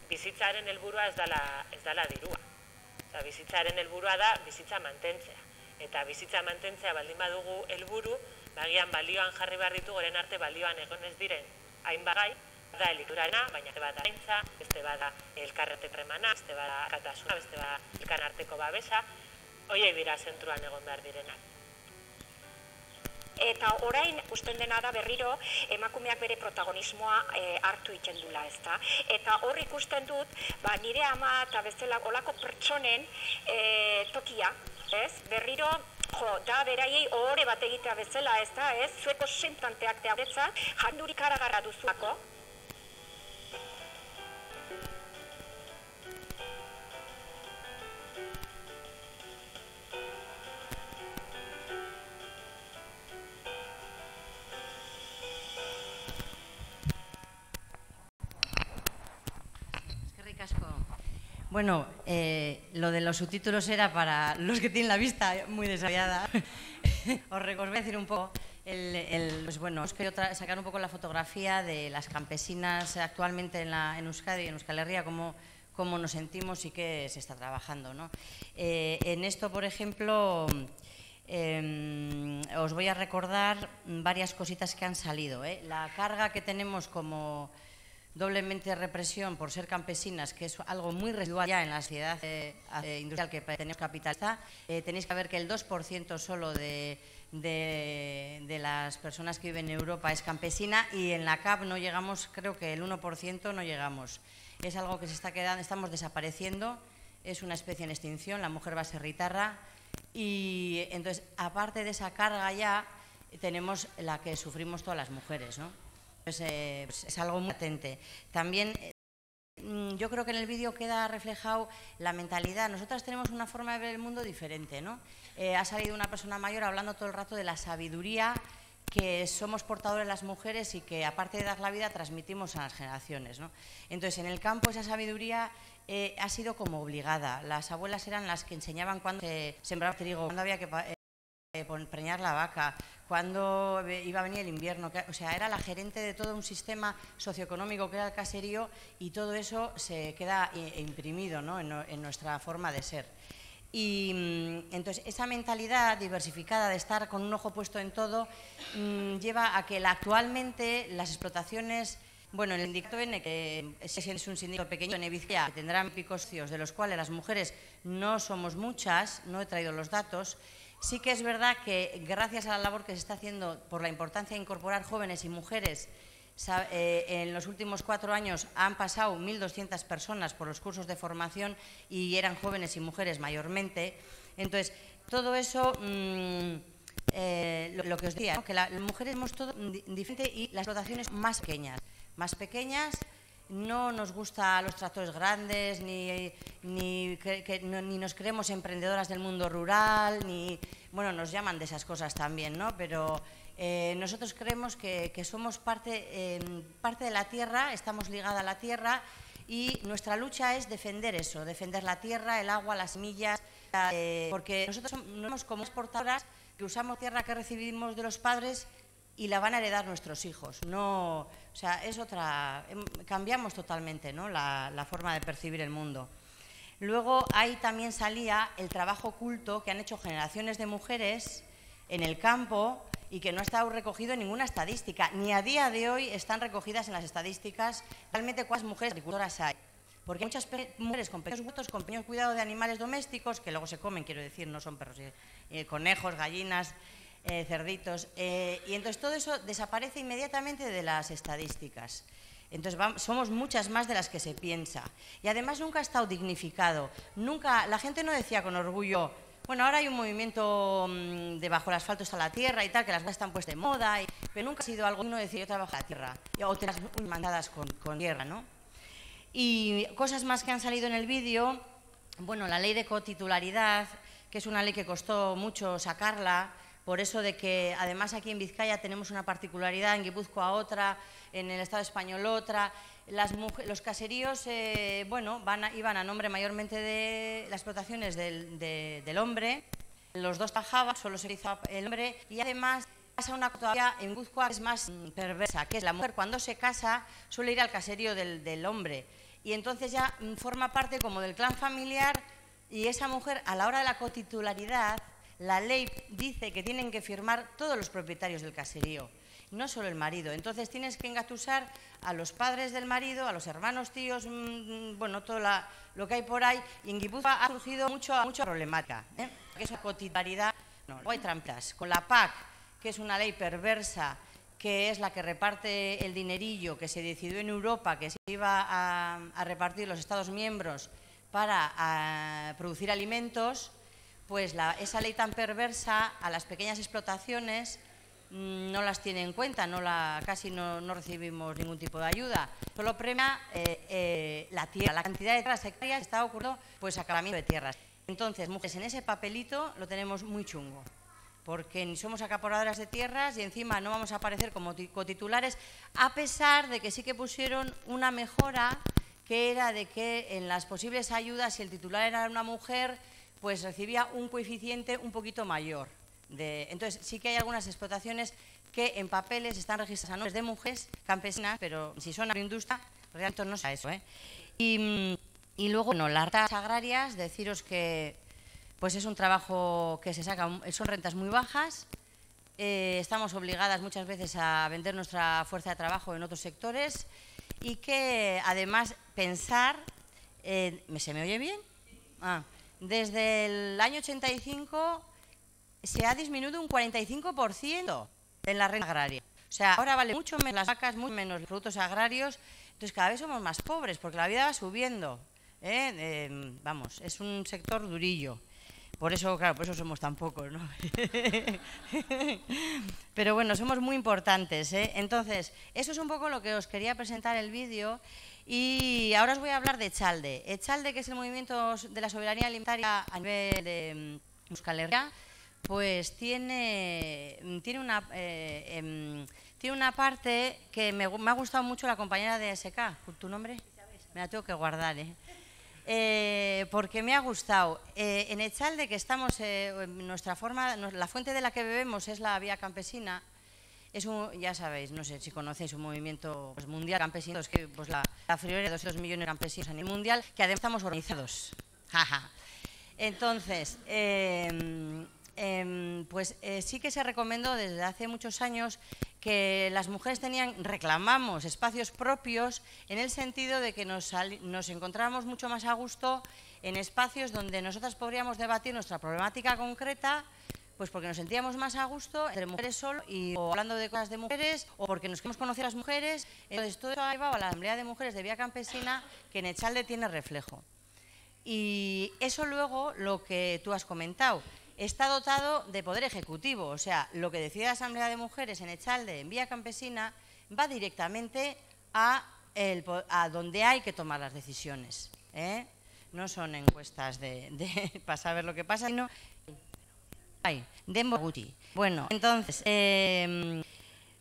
bizitzaren helburua ez dela dirua. Bizitzaren helburua da bizitza mantentzea. Eta bizitza mantentzea baldin badugu helburu, bagian balioan jarri behar ditu goren arte balioan egon ez diren hainbat gai, da elikadurarena, baina beste bada zaintza, beste bada elkarrete tremana, beste bada katasuna, beste bada elkarren arteko babesa, horiek dira zentruan egon behar direnak. Eta orain usten dena da berriro emakumeak bere protagonismoa hartu egiten dula, ezta? Eta hor ikusten dut, nire ama eta bezala olako pertsonen tokia, ez? Berriro da beraiei ohore bat egitea bezala, ez da, ez? Zueko sentanteak tearetzat, jandurik aragarra duzuako. Bueno, lo de los subtítulos era para los que tienen la vista muy desarrollada. Os voy a decir un poco, pues bueno, os quiero sacar un poco la fotografía de las campesinas actualmente en Euskadi y en Euskal Herria, cómo cómo nos sentimos y qué se está trabajando, ¿no? En esto, por ejemplo, os voy a recordar varias cositas que han salido, ¿eh? La carga que tenemos como doblemente represión por ser campesinas, que es algo muy residual ya en la sociedad industrial que tenemos capitalista. Tenéis que ver que el 2% solo de las personas que viven en Europa es campesina, y en la CAP no llegamos, creo que el 1% no llegamos. Es algo que se está quedando, estamos desapareciendo, es una especie en extinción, la mujer baserritarra, y entonces, aparte de esa carga ya, tenemos la que sufrimos todas las mujeres, ¿no? Pues, es algo muy latente. También yo creo que en el vídeo queda reflejado la mentalidad. Nosotras tenemos una forma de ver el mundo diferente, ¿no? Ha salido una persona mayor hablando todo el rato de la sabiduría que somos portadores las mujeres y que, aparte de dar la vida, transmitimos a las generaciones, ¿no? Entonces, en el campo esa sabiduría ha sido como obligada. Las abuelas eran las que enseñaban cuándo se sembraba trigo, cuándo había que preñar la vaca, cuando iba a venir el invierno, o sea, era la gerente de todo un sistema socioeconómico que era el caserío, y todo eso se queda imprimido, ¿no? en nuestra forma de ser. Y entonces esa mentalidad diversificada de estar con un ojo puesto en todo lleva a que actualmente las explotaciones, bueno, el sindicato N, que es un sindicato pequeño en Vizcaya, que tendrá picos socios, de los cuales las mujeres no somos muchas, no he traído los datos. Sí que es verdad que, gracias a la labor que se está haciendo por la importancia de incorporar jóvenes y mujeres, en los últimos 4 años han pasado 1.200 personas por los cursos de formación y eran jóvenes y mujeres mayormente. Entonces, todo eso, lo que os decía, ¿no? Que las mujeres somos todo diferente, y las explotaciones más pequeñas. No nos gustan los tractores grandes, ni nos creemos emprendedoras del mundo rural, bueno, nos llaman de esas cosas también, ¿no? Pero nosotros creemos que somos parte de la tierra, estamos ligadas a la tierra, y nuestra lucha es defender eso, defender la tierra, el agua, las semillas, porque nosotros somos como exportadoras que usamos tierra que recibimos de los padres y la van a heredar nuestros hijos. No, o sea, es otra, cambiamos totalmente, ¿no? la forma de percibir el mundo. Luego ahí también salía el trabajo oculto que han hecho generaciones de mujeres en el campo y que no ha estado recogido en ninguna estadística, ni a día de hoy están recogidas en las estadísticas realmente cuántas mujeres agricultoras hay. Porque hay muchas mujeres con pequeños huertos, con pequeño cuidado de animales domésticos, que luego se comen, quiero decir, no son perros, conejos, gallinas, cerditos, y entonces todo eso desaparece inmediatamente de las estadísticas. Entonces somos muchas más de las que se piensa, y además nunca ha estado dignificado. Nunca, la gente no decía con orgullo, bueno, ahora hay un movimiento de bajo el asfalto está la tierra y tal, que las cosas están puestas de moda, pero nunca ha sido algo uno decir yo trabajo la tierra, o tener mandadas con tierra, ¿no? Y cosas más que han salido en el vídeo, bueno, la ley de cotitularidad, que es una ley que costó mucho sacarla, por eso de que además aquí en Vizcaya tenemos una particularidad, en Guipúzcoa otra, en el Estado español otra. Los caseríos, bueno, iban a nombre mayormente de las explotaciones del hombre, los dos trabajaban, solo se hizo el hombre, y además pasa una cosa todavía en Guipúzcoa que es más perversa, que es la mujer cuando se casa suele ir al caserío del hombre, y entonces ya forma parte como del clan familiar, y esa mujer a la hora de la cotitularidad, la ley dice que tienen que firmar todos los propietarios del caserío, no solo el marido. Entonces tienes que engatusar a los padres del marido, a los hermanos, tíos, bueno, todo lo que hay por ahí. Y en Guipúzcoa ha surgido mucha problemática, que es una cotitularidad. No hay trampas. Con la PAC, que es una ley perversa, que es la que reparte el dinerillo que se decidió en Europa, que se iba a repartir los Estados miembros para producir alimentos, pues esa ley tan perversa a las pequeñas explotaciones no las tiene en cuenta, casi no recibimos ningún tipo de ayuda. Solo premia la tierra, la cantidad de tierras hectáreas que está ocurriendo, pues acabamiento de tierras. Entonces, mujeres, en ese papelito lo tenemos muy chungo, porque ni somos acaparadores de tierras y encima no vamos a aparecer como cotitulares, a pesar de que sí que pusieron una mejora, que era de que en las posibles ayudas, si el titular era una mujer, pues recibía un coeficiente un poquito mayor. Entonces, sí que hay algunas explotaciones que en papeles están registradas a nombres de mujeres campesinas, pero si son agroindustria, realmente no sé eso, ¿eh? Y Y luego, bueno, las rentas agrarias, deciros que pues es un trabajo que se saca, son rentas muy bajas. Estamos obligadas muchas veces a vender nuestra fuerza de trabajo en otros sectores y que además pensar, ¿se me oye bien? Desde el año 85 se ha disminuido un 45% en la renta agraria. O sea, ahora vale mucho menos las vacas, mucho menos los productos agrarios, entonces cada vez somos más pobres porque la vida va subiendo. Vamos, es un sector durillo. Por eso, claro, por eso somos tan pocos, ¿no? Pero bueno, somos muy importantes, ¿eh? Entonces, eso es un poco lo que os quería presentar el vídeo. Y ahora os voy a hablar de Echalde. Echalde, que es el movimiento de la soberanía alimentaria a nivel de Euskal Herria, pues tiene una parte que me ha gustado mucho la compañera de SK. ¿Tu nombre? Me la tengo que guardar, ¿eh? Porque me ha gustado. En Echalde, que estamos, nuestra forma, la fuente de la que bebemos es la Vía Campesina. Es ya sabéis, no sé si conocéis un movimiento pues, mundial campesino, es que pues, la friolera de 200 millones de campesinos a nivel mundial, que además estamos organizados. Entonces, pues sí que se recomendó desde hace muchos años que las mujeres reclamamos espacios propios en el sentido de que nos encontrábamos mucho más a gusto en espacios donde nosotras podríamos debatir nuestra problemática concreta, pues porque nos sentíamos más a gusto entre mujeres solo o hablando de cosas de mujeres o porque nos queremos conocer a las mujeres. Entonces todo eso ha llevado a la Asamblea de Mujeres de Vía Campesina, que en Echalde tiene reflejo. Y eso luego, lo que tú has comentado, está dotado de poder ejecutivo, o sea, lo que decide la Asamblea de Mujeres en Echalde, en Vía Campesina, va directamente a donde hay que tomar las decisiones, ¿eh? No son encuestas para saber lo que pasa, sino de Moguti. Bueno, entonces,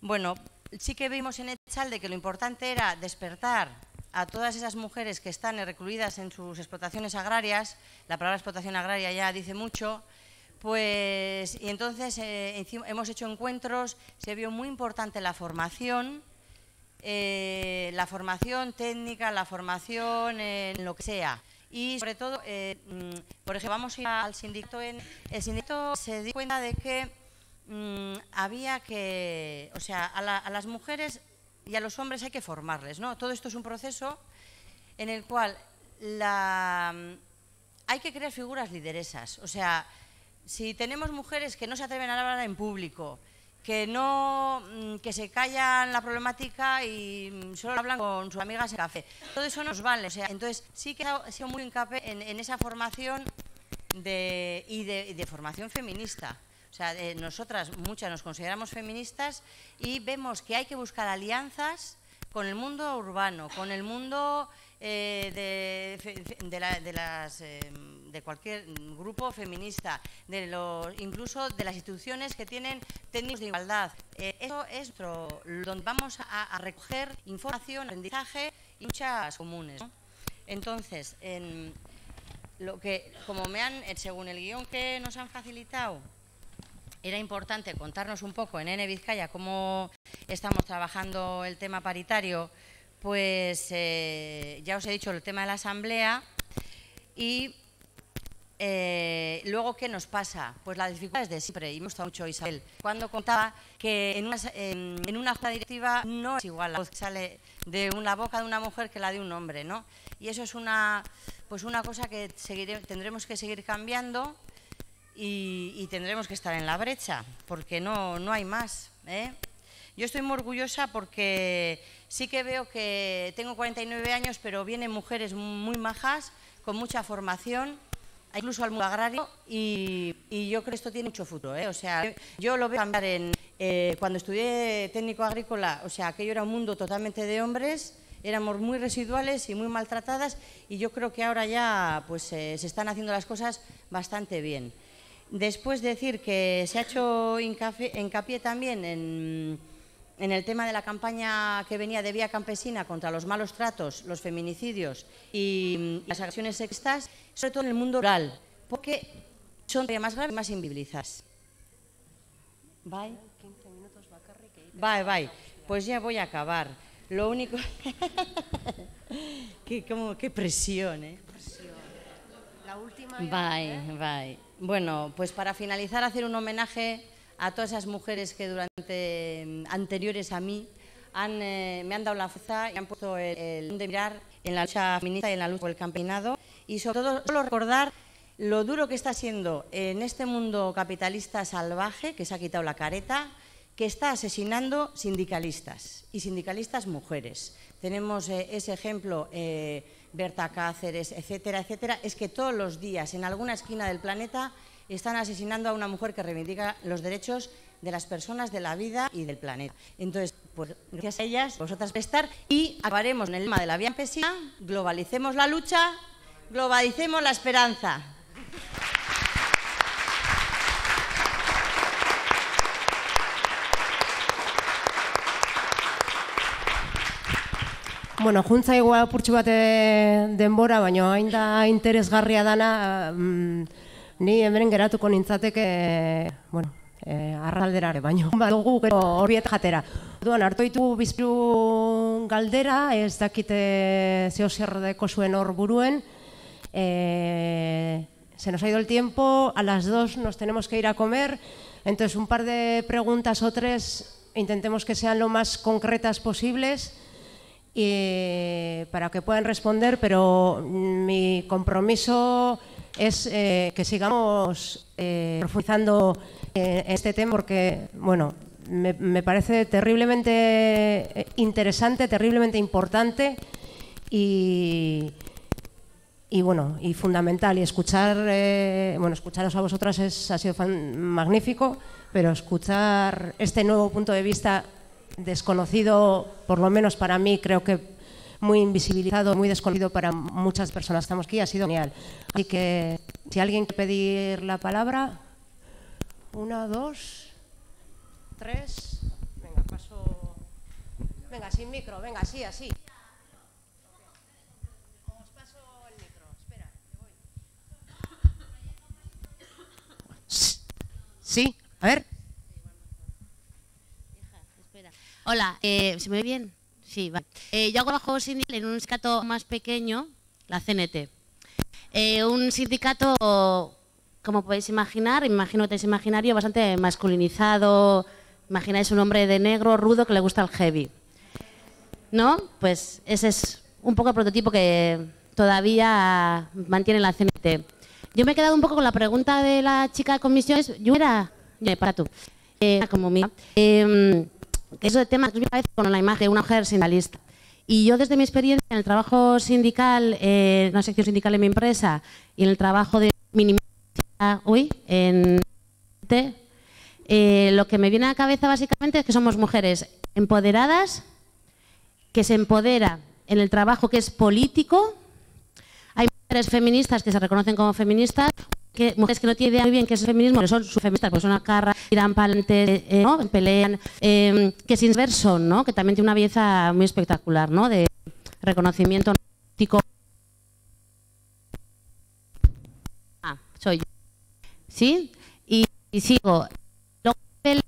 bueno, sí que vimos en Echalde que lo importante era despertar a todas esas mujeres que están recluidas en sus explotaciones agrarias. La palabra explotación agraria ya dice mucho. Pues, y entonces hemos hecho encuentros, se vio muy importante la formación técnica, la formación en lo que sea. Y sobre todo, por ejemplo, vamos a ir al sindicato. El sindicato se dio cuenta de que había que, o sea, a las mujeres y a los hombres hay que formarles, ¿no? Todo esto es un proceso en el cual hay que crear figuras lideresas, o sea, si tenemos mujeres que no se atreven a hablar en público, que se callan la problemática y solo hablan con sus amigas en café, todo eso nos vale. O sea, entonces sí que ha sido muy hincapié en esa formación de formación feminista. O sea, nosotras muchas nos consideramos feministas y vemos que hay que buscar alianzas con el mundo urbano, con el mundo de cualquier grupo feminista, incluso de las instituciones que tienen técnicos de igualdad. Eso es donde vamos a recoger información, aprendizaje y luchas comunes, ¿no? Entonces, como según el guión que nos han facilitado, era importante contarnos un poco en Ene Vizcaya cómo estamos trabajando el tema paritario. Pues ya os he dicho el tema de la asamblea y luego, ¿qué nos pasa? Pues las dificultades de siempre, y me gusta mucho Isabel, cuando contaba que en una junta directiva no es igual la voz que sale de la boca de una mujer que la de un hombre, ¿no? Y eso es una cosa que tendremos que seguir cambiando y tendremos que estar en la brecha, porque no hay más, ¿eh? Yo estoy muy orgullosa porque sí que veo que tengo 49 años, pero vienen mujeres muy majas, con mucha formación, incluso al mundo agrario, y yo creo que esto tiene mucho futuro, ¿eh? O sea, yo lo veo cambiar cuando estudié técnico agrícola, o sea, aquello era un mundo totalmente de hombres, éramos muy residuales y muy maltratadas, y yo creo que ahora ya pues se están haciendo las cosas bastante bien. Después decir que se ha hecho hincapié también en el tema de la campaña que venía de Vía Campesina contra los malos tratos, los feminicidios y las agresiones sexistas, sobre todo en el mundo rural, porque son todavía más graves y más invisibilizadas. Bye. Pues ya voy a acabar. Lo único Qué presión, ¿eh? La última. Vai. Bueno, pues para finalizar, hacer un homenaje a todas esas mujeres que durante anteriores a mí me han dado la fuerza y han puesto el de mirar en la lucha feminista y en la lucha por el campesinado, y sobre todo solo recordar lo duro que está siendo en este mundo capitalista salvaje, que se ha quitado la careta, que está asesinando sindicalistas y sindicalistas mujeres. Tenemos ese ejemplo, Berta Cáceres, etcétera, etcétera. Es que todos los días en alguna esquina del planeta están asesinando a una mujer que reivindica los derechos de las personas, de la vida y del planeta. Entonces, pues gracias a ellas, vosotras por estar, y acabaremos en el lema de la vía campesina: globalicemos la lucha, globalicemos la esperanza. Bueno, juntza igual apurtxu bat denbora, baina hain da interesgarria dana, ni hemen geratuko nintzateke, bueno, arralderare, baina dugu gero horbiet jatera. Duan, hartu ditu bizpiru galdera, ez dakite zeo zer deko zuen hor buruen. Se nos ha ido el tiempo, a las 2 nos tenemos que ir a comer, entonces un par de preguntas o 3, intentemos que sean lo más concretas posibles, y para que puedan responder, pero mi compromiso es que sigamos profundizando en este tema, porque bueno, me parece terriblemente interesante, terriblemente importante y bueno, y fundamental. Y escuchar, bueno, escucharos a vosotras ha sido magnífico, pero escuchar este nuevo punto de vista desconocido, por lo menos para mí, creo que muy invisibilizado, muy desconocido para muchas personas que estamos aquí, ha sido genial. Así que, si alguien quiere pedir la palabra, 1, 2, 3, venga, paso, venga, sin micro, venga, así, así. Os paso el micro, espera, me voy. Sí, a ver. Hola, ¿se me ve bien? Sí, vale. Yo trabajo sindical en un sindicato más pequeño, la CNT. Un sindicato, como podéis imaginar, me imagino que tenéis imaginario, bastante masculinizado. Imagináis un hombre de negro, rudo, que le gusta el heavy. ¿No? Pues ese es un poco el prototipo que todavía mantiene la CNT. Yo me he quedado un poco con la pregunta de la chica de comisiones. Yo era... para tú. Como mía. Eso de tema me parece con la imagen de una mujer sindicalista. Y yo, desde mi experiencia en el trabajo sindical, en una sección sindical en mi empresa, y en el trabajo de lo que me viene a la cabeza básicamente es que somos mujeres empoderadas, que se empodera en el trabajo que es político. Hay mujeres feministas que se reconocen como feministas, mujeres que no tienen idea muy bien qué es el feminismo, pero son feministas, pues son una carra, tiran para adelante, ¿no? Pelean, que es inverso, ¿no? Que también tiene una belleza muy espectacular, ¿no? De reconocimiento político. Soy yo. ¿Sí? Y sigo. Luego, el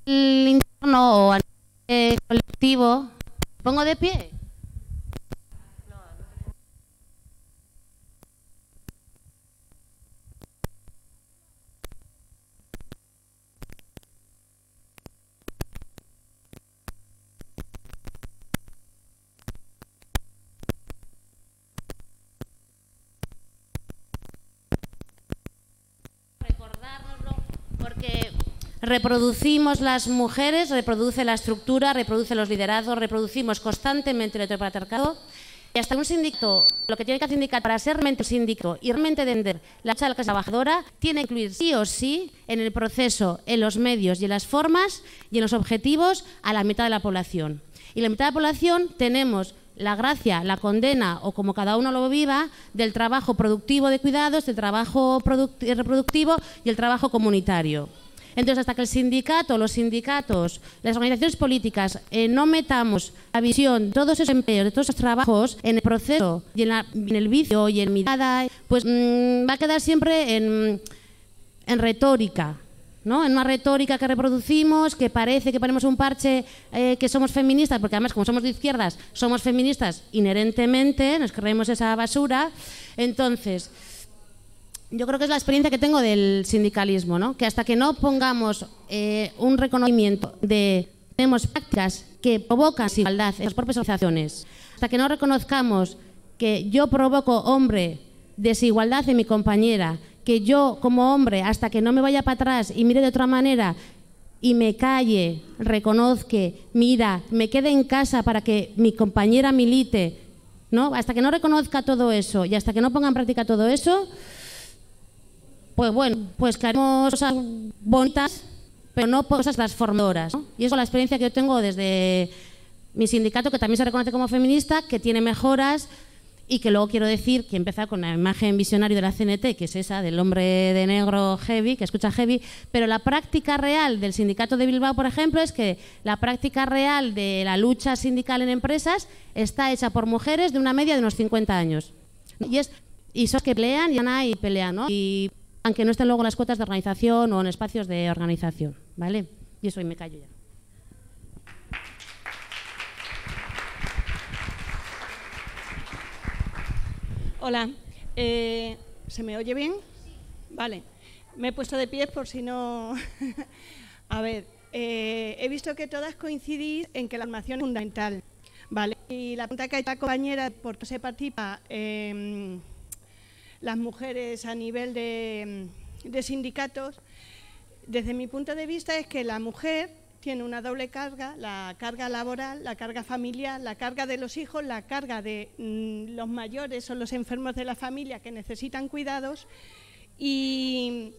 interno o a nivel colectivo, ¿pongo de pie? Porque reproducimos las mujeres, reproduce la estructura, reproduce los liderazgos, reproducimos constantemente el heteropatriarcado, y hasta un sindicato, lo que tiene que hacer un sindicato para ser realmente un sindicato y realmente entender la lucha de la clase trabajadora, tiene que incluir sí o sí en el proceso, en los medios y en las formas y en los objetivos a la mitad de la población. Y la mitad de la población tenemos la gracia, la condena, o como cada uno lo viva, del trabajo productivo de cuidados, del trabajo reproductivo y el trabajo comunitario. Entonces, hasta que el sindicato, los sindicatos, las organizaciones políticas no metamos la visión de todos esos empleos, de todos esos trabajos en el proceso y en el vicio y en mirada, pues va a quedar siempre en retórica, ¿no? En una retórica que reproducimos, que parece que ponemos un parche que somos feministas, porque además como somos de izquierdas, somos feministas inherentemente, nos creemos esa basura. Entonces, yo creo que es la experiencia que tengo del sindicalismo, ¿no? Que hasta que no pongamos un reconocimiento de tenemos prácticas que provocan desigualdad en las propias organizaciones, hasta que no reconozcamos que yo provoco, hombre, desigualdad en mi compañera, que yo como hombre, hasta que no me vaya para atrás y mire de otra manera y me calle, reconozca, mira, me quede en casa para que mi compañera milite, ¿no? Hasta que no reconozca todo eso y hasta que no ponga en práctica todo eso, pues bueno, pues que haremos cosas bonitas, pero no cosas transformadoras, ¿no? Y eso es la experiencia que yo tengo desde mi sindicato, que también se reconoce como feminista, que tiene mejoras. Y que luego quiero decir que empieza con la imagen visionaria de la CNT, que es esa del hombre de negro heavy, que escucha heavy, pero la práctica real del sindicato de Bilbao, por ejemplo, es que la práctica real de la lucha sindical en empresas está hecha por mujeres de una media de unos 50 años. Y son que pelean y van ahí y pelean, ¿no? Y aunque no estén luego en las cuotas de organización o en espacios de organización, ¿vale? Y eso, y me callo ya. Hola, ¿se me oye bien? Vale, me he puesto de pie por si no... A ver, he visto que todas coincidís en que la formación es fundamental, ¿vale? Y la pregunta que ha hecho la compañera, ¿por qué se participa las mujeres a nivel de sindicatos? Desde mi punto de vista es que la mujer tiene una doble carga, la carga laboral, la carga familiar, la carga de los hijos, la carga de los mayores o los enfermos de la familia que necesitan cuidados y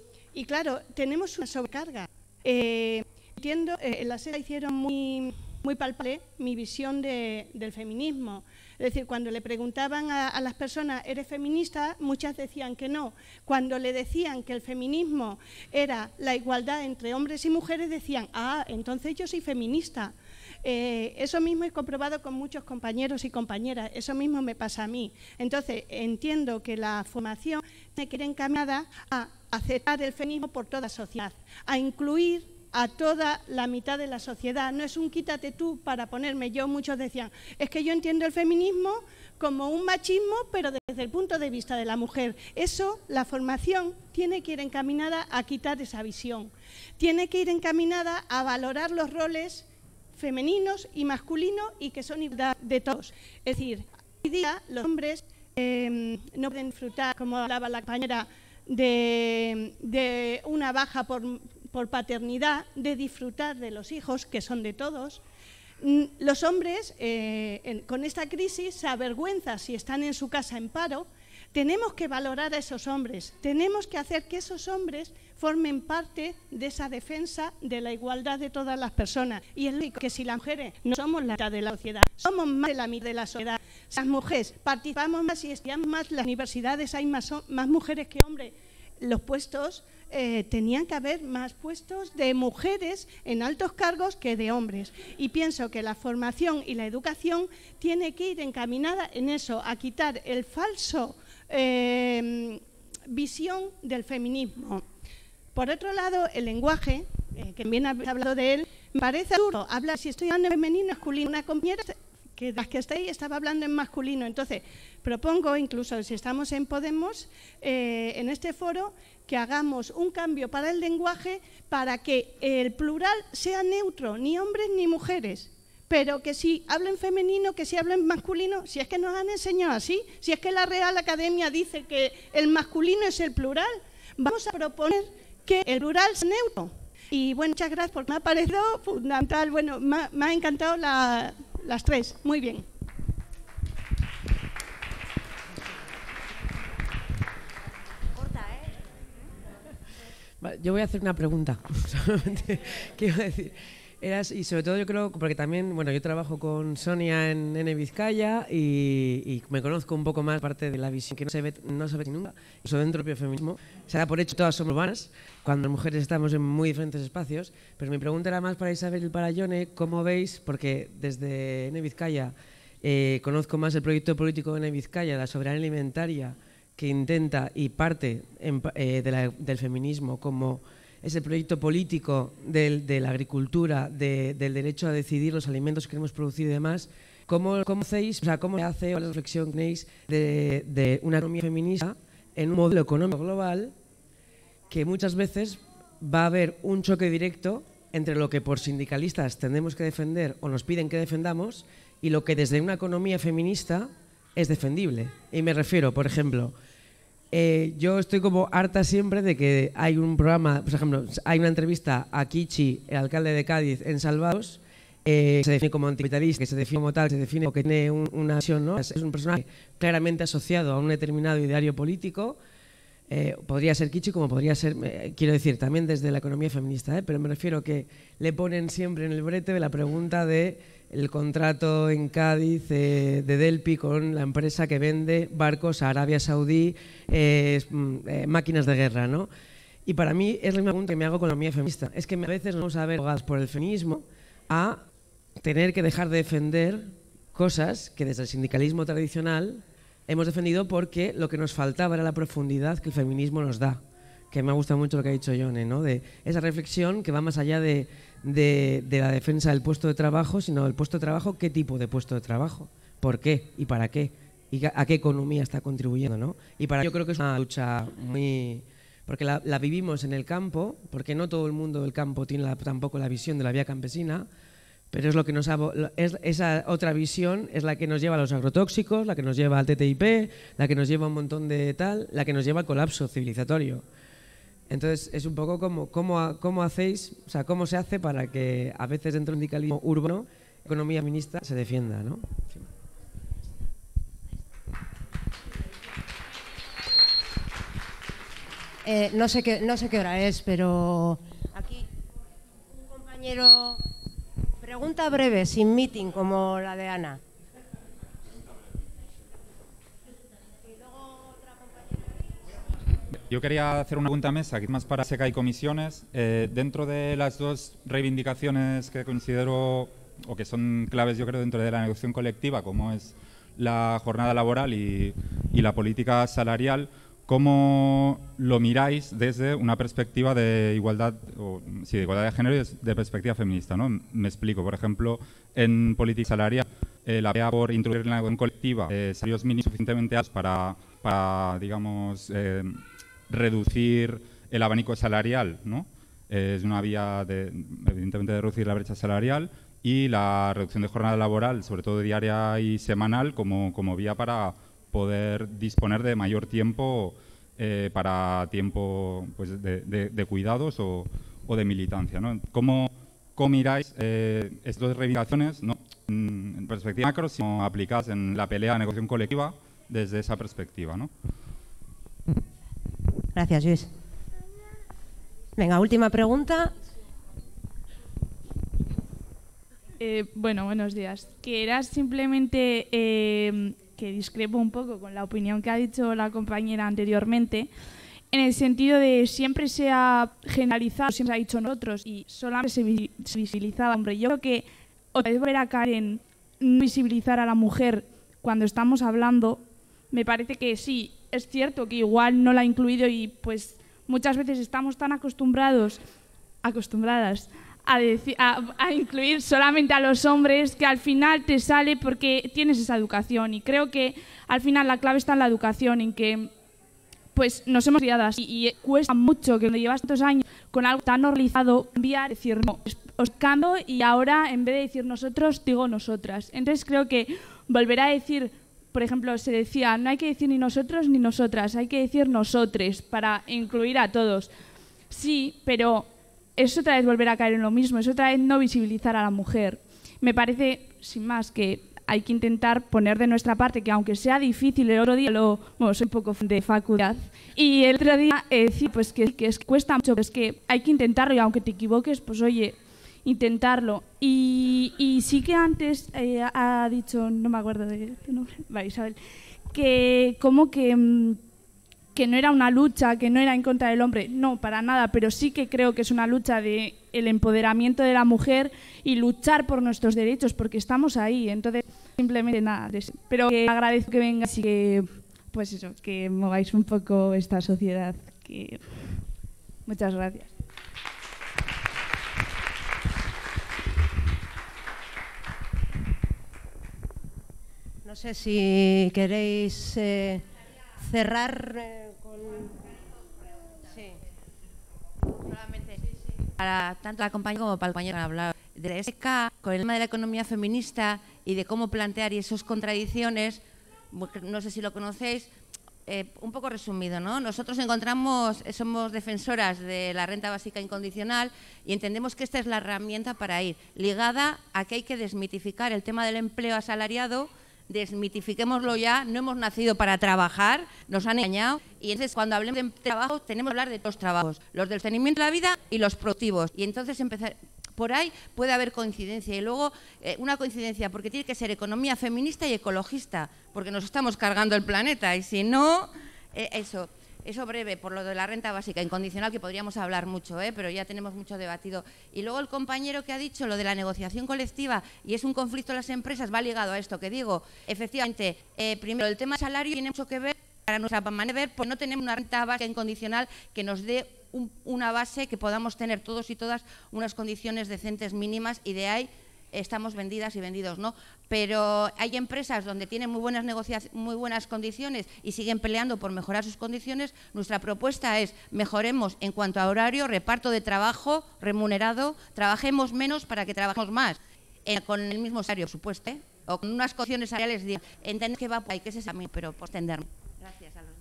claro, tenemos una sobrecarga. Entiendo, en la SEDA hicieron muy palpable mi visión del feminismo. Es decir, cuando le preguntaban a las personas, ¿eres feminista?, muchas decían que no. Cuando le decían que el feminismo era la igualdad entre hombres y mujeres, decían, ah, entonces yo soy feminista. Eso mismo he comprobado con muchos compañeros y compañeras, eso mismo me pasa a mí. Entonces, entiendo que la formación tiene que ir encaminada a aceptar el feminismo por toda la sociedad, a incluir a toda la mitad de la sociedad. No es un quítate tú para ponerme yo. Muchos decían, es que yo entiendo el feminismo como un machismo, pero desde el punto de vista de la mujer. Eso, la formación tiene que ir encaminada a quitar esa visión. Tiene que ir encaminada a valorar los roles femeninos y masculinos y que son igualdad de todos. Es decir, hoy día los hombres no pueden disfrutar, como hablaba la compañera, de una baja por paternidad, de disfrutar de los hijos, que son de todos. Los hombres, con esta crisis, se avergüenzan si están en su casa en paro. Tenemos que valorar a esos hombres, tenemos que hacer que esos hombres formen parte de esa defensa de la igualdad de todas las personas. Y es lógico que si las mujeres no somos la mitad de la sociedad, somos más de la mitad de la sociedad, las mujeres participamos más y estudiamos más, las universidades hay más mujeres que hombres, los puestos... tenían que haber más puestos de mujeres en altos cargos que de hombres. Y pienso que la formación y la educación tiene que ir encaminada en eso, a quitar el falso visión del feminismo. Por otro lado, el lenguaje, que también ha hablado de él, me parece absurdo hablar, si estoy hablando en femenino, masculino. Una compañera que de las que estáis estaba hablando en masculino. Entonces, propongo, incluso si estamos en Podemos, en este foro, que hagamos un cambio para el lenguaje para que el plural sea neutro, ni hombres ni mujeres, pero que si hablen femenino, que si hablen masculino, si es que nos han enseñado así, si es que la Real Academia dice que el masculino es el plural, vamos a proponer que el plural sea neutro. Y bueno, muchas gracias porque me ha parecido fundamental, bueno, me ha encantado las tres, muy bien. Yo voy a hacer una pregunta, solamente quiero decir, y sobre todo yo creo, porque también, bueno, yo trabajo con Sonia en N Vizcaya y me conozco un poco más parte de la visión que no se ve nunca, eso dentro del propio feminismo, se da por hecho todas somos urbanas, cuando las mujeres estamos en muy diferentes espacios, pero mi pregunta era más para Isabel y para Yone, ¿cómo veis? Porque desde N Vizcaya conozco más el proyecto político de N Vizcaya, la soberanía alimentaria, que intenta y parte del feminismo como ese proyecto político de la agricultura, del derecho a decidir los alimentos que queremos producir y demás, ¿cómo hacéis, o sea, cómo se hace la reflexión que tenéis de una economía feminista en un modelo económico global que muchas veces va a haber un choque directo entre lo que por sindicalistas tenemos que defender o nos piden que defendamos y lo que desde una economía feminista es defendible? Y me refiero, por ejemplo, yo estoy como harta siempre de que hay un programa, por ejemplo, hay una entrevista a Kichi, el alcalde de Cádiz, en Salvados, se define como anticapitalista, que se define como tal, se define como que tiene una visión, ¿no? Es un personaje claramente asociado a un determinado ideario político. Podría ser Kichi como podría ser, quiero decir, también desde la economía feminista, pero me refiero que le ponen siempre en el brete de la pregunta de el contrato en Cádiz de Delpi con la empresa que vende barcos a Arabia Saudí, máquinas de guerra, ¿no? Y para mí es la misma pregunta que me hago con la economía feminista. Es que a veces nos vamos a ver abogados por el feminismo a tener que dejar de defender cosas que desde el sindicalismo tradicional hemos defendido porque lo que nos faltaba era la profundidad que el feminismo nos da, que me ha gustado mucho lo que ha dicho Yone, ¿no? De esa reflexión que va más allá de la defensa del puesto de trabajo, sino del puesto de trabajo, qué tipo de puesto de trabajo, por qué y para qué, y a qué economía está contribuyendo, ¿no? Y para yo creo que es una lucha muy... porque la vivimos en el campo, porque no todo el mundo del campo tiene tampoco la visión de la vía campesina, pero es lo que esa otra visión es la que nos lleva a los agrotóxicos, la que nos lleva al TTIP, la que nos lleva a un montón de tal, la que nos lleva al colapso civilizatorio. Entonces es un poco cómo hacéis, o sea, cómo se hace para que a veces dentro del sindicalismo urbano, economía feminista se defienda, ¿no? Sí. No sé qué hora es, pero aquí un compañero... Pregunta breve, sin meeting, como la de Ana. Yo quería hacer una pregunta a mesa, que es más para SECA y comisiones. Dentro de las dos reivindicaciones que considero, o que son claves, yo creo, dentro de la negociación colectiva, como es la jornada laboral y la política salarial, ¿cómo lo miráis desde una perspectiva de igualdad, de igualdad de género y de perspectiva feminista, ¿no? Me explico. Por ejemplo, en política salarial, la pelea por introducir en la negociación colectiva salarios mínimos suficientemente altos para digamos, reducir el abanico salarial, ¿no? Es una vía, evidentemente, de reducir la brecha salarial, y la reducción de jornada laboral, sobre todo diaria y semanal, como vía para poder disponer de mayor tiempo para tiempo, pues, de cuidados o de militancia, ¿no? ¿Cómo miráis estas dos reivindicaciones, no en perspectiva macro, sino aplicadas en la pelea de negociación colectiva desde esa perspectiva, ¿no? Gracias, Luis. Venga, última pregunta. Bueno, buenos días. Que era simplemente... que discrepo un poco con la opinión que ha dicho la compañera anteriormente, en el sentido de siempre se ha generalizado, siempre se ha dicho nosotros y solamente se visibilizaba al hombre. Yo creo que otra vez volver a caer en no visibilizar a la mujer cuando estamos hablando, me parece que sí, es cierto que igual no la ha incluido y pues muchas veces estamos tan acostumbradas a incluir solamente a los hombres, que al final te sale porque tienes esa educación, y creo que al final la clave está en la educación, en que pues nos hemos criado así y cuesta mucho que cuando llevas tantos años con algo tan normalizado cambiar, decir no, os cambio, y ahora en vez de decir nosotros digo nosotras. Entonces creo que volver a decir, por ejemplo, se decía no hay que decir ni nosotros ni nosotras, hay que decir nosotres para incluir a todos. Sí, pero es otra vez volver a caer en lo mismo, es otra vez no visibilizar a la mujer. Me parece, sin más, que hay que intentar poner de nuestra parte, que aunque sea difícil, el otro día soy un poco de facultad, y el otro día decir pues que cuesta mucho, pero es que hay que intentarlo, y aunque te equivoques, pues oye, intentarlo. Y sí que antes ha dicho, no me acuerdo de tu nombre, vale, Isabel, que como que no era una lucha, que no era en contra del hombre, no, para nada, pero sí que creo que es una lucha de el empoderamiento de la mujer y luchar por nuestros derechos, porque estamos ahí. Entonces, simplemente nada, pero agradezco que vengáis y que, pues eso, que mováis un poco esta sociedad. Muchas gracias. No sé si queréis cerrar con... Sí. Solamente para tanto la compañera como para el compañero que han hablado de la SK, con el tema de la economía feminista y de cómo plantear y esas contradicciones, no sé si lo conocéis, un poco resumido, ¿no? Nosotros somos defensoras de la renta básica incondicional y entendemos que esta es la herramienta para ir ligada a que hay que desmitificar el tema del empleo asalariado. Desmitifiquémoslo ya, no hemos nacido para trabajar, nos han engañado y entonces cuando hablemos de trabajo tenemos que hablar de dos trabajos, los del sostenimiento de la vida y los productivos, y entonces empezar por ahí puede haber coincidencia y luego una coincidencia porque tiene que ser economía feminista y ecologista, porque nos estamos cargando el planeta y si no, eso breve por lo de la renta básica incondicional, que podríamos hablar mucho, pero ya tenemos mucho debatido. Y luego el compañero que ha dicho lo de la negociación colectiva y es un conflicto en las empresas, va ligado a esto que digo. Efectivamente, primero el tema del salario tiene mucho que ver, para nuestra manera de ver, pues no tenemos una renta básica incondicional que nos dé una base que podamos tener todos y todas unas condiciones decentes mínimas y de ahí estamos vendidas y vendidos, ¿no? Pero hay empresas donde tienen muy buenas condiciones y siguen peleando por mejorar sus condiciones. Nuestra propuesta es mejoremos en cuanto a horario, reparto de trabajo remunerado, trabajemos menos para que trabajemos más, con el mismo salario, por supuesto, o con unas condiciones salariales. Entender que va por ahí, que es ese camino, pero por extenderme. Gracias a los dos.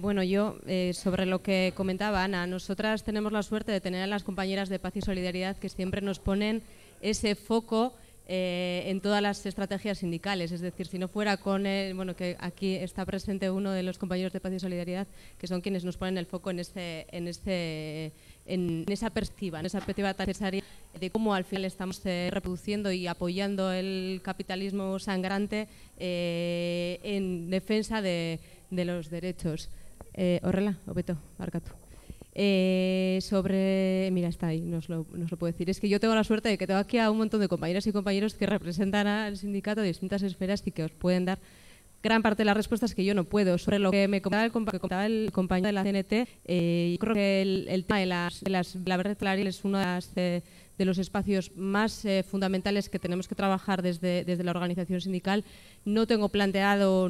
Bueno, yo, sobre lo que comentaba Ana, nosotras tenemos la suerte de tener a las compañeras de Paz y Solidaridad que siempre nos ponen ese foco en todas las estrategias sindicales. Es decir, si no fuera con, bueno, que aquí está presente uno de los compañeros de Paz y Solidaridad, que son quienes nos ponen el foco en esa perspectiva tan necesaria de cómo al final estamos reproduciendo y apoyando el capitalismo sangrante en defensa de los derechos. Horrela, Obeto, barkatu. Mira, está ahí, nos lo puedo decir. Es que yo tengo la suerte de que tengo aquí a un montón de compañeras y compañeros que representan al sindicato de distintas esferas y que os pueden dar gran parte de las respuestas que yo no puedo. Sobre lo que me comentaba el compañero de la CNT, yo creo que el tema de la brecha salarial es uno de los espacios más fundamentales que tenemos que trabajar desde la organización sindical. No tengo planteado,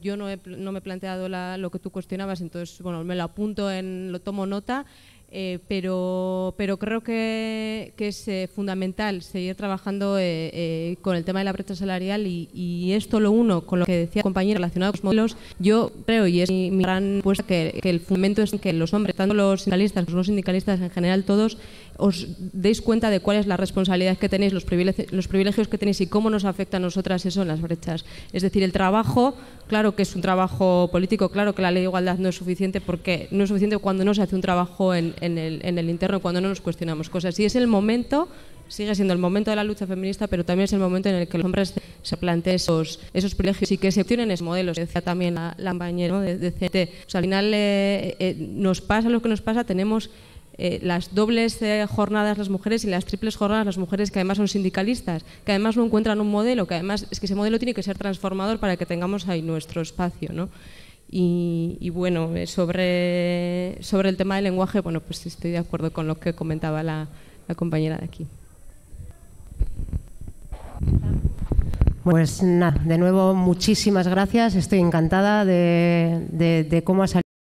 yo no me he planteado lo que tú cuestionabas, entonces bueno, me lo apunto, lo tomo nota, pero creo que es fundamental seguir trabajando con el tema de la brecha salarial y esto lo uno con lo que decía el compañero relacionado con los modelos. Yo creo, y es mi gran apuesta, que el fundamento es que los hombres, tanto los sindicalistas como los no sindicalistas en general, todos os deis cuenta de cuál es la responsabilidad que tenéis, los privilegios que tenéis y cómo nos afecta a nosotras eso en las brechas. Es decir, el trabajo, claro que es un trabajo político, claro que la ley de igualdad no es suficiente, porque no es suficiente cuando no se hace un trabajo en el interno, cuando no nos cuestionamos cosas. Y es el momento, sigue siendo el momento de la lucha feminista, pero también es el momento en el que los hombres se planteen esos privilegios y que se obtienen esos modelos, que decía también la compañera, ¿no?, de CNT. O sea, al final nos pasa lo que nos pasa, tenemos las dobles jornadas las mujeres y las triples jornadas las mujeres que además son sindicalistas, que además no encuentran un modelo, que además es que ese modelo tiene que ser transformador para que tengamos ahí nuestro espacio, ¿no? Y bueno, sobre el tema del lenguaje, bueno, pues estoy de acuerdo con lo que comentaba la compañera de aquí. Pues nada, de nuevo muchísimas gracias, estoy encantada de cómo ha salido.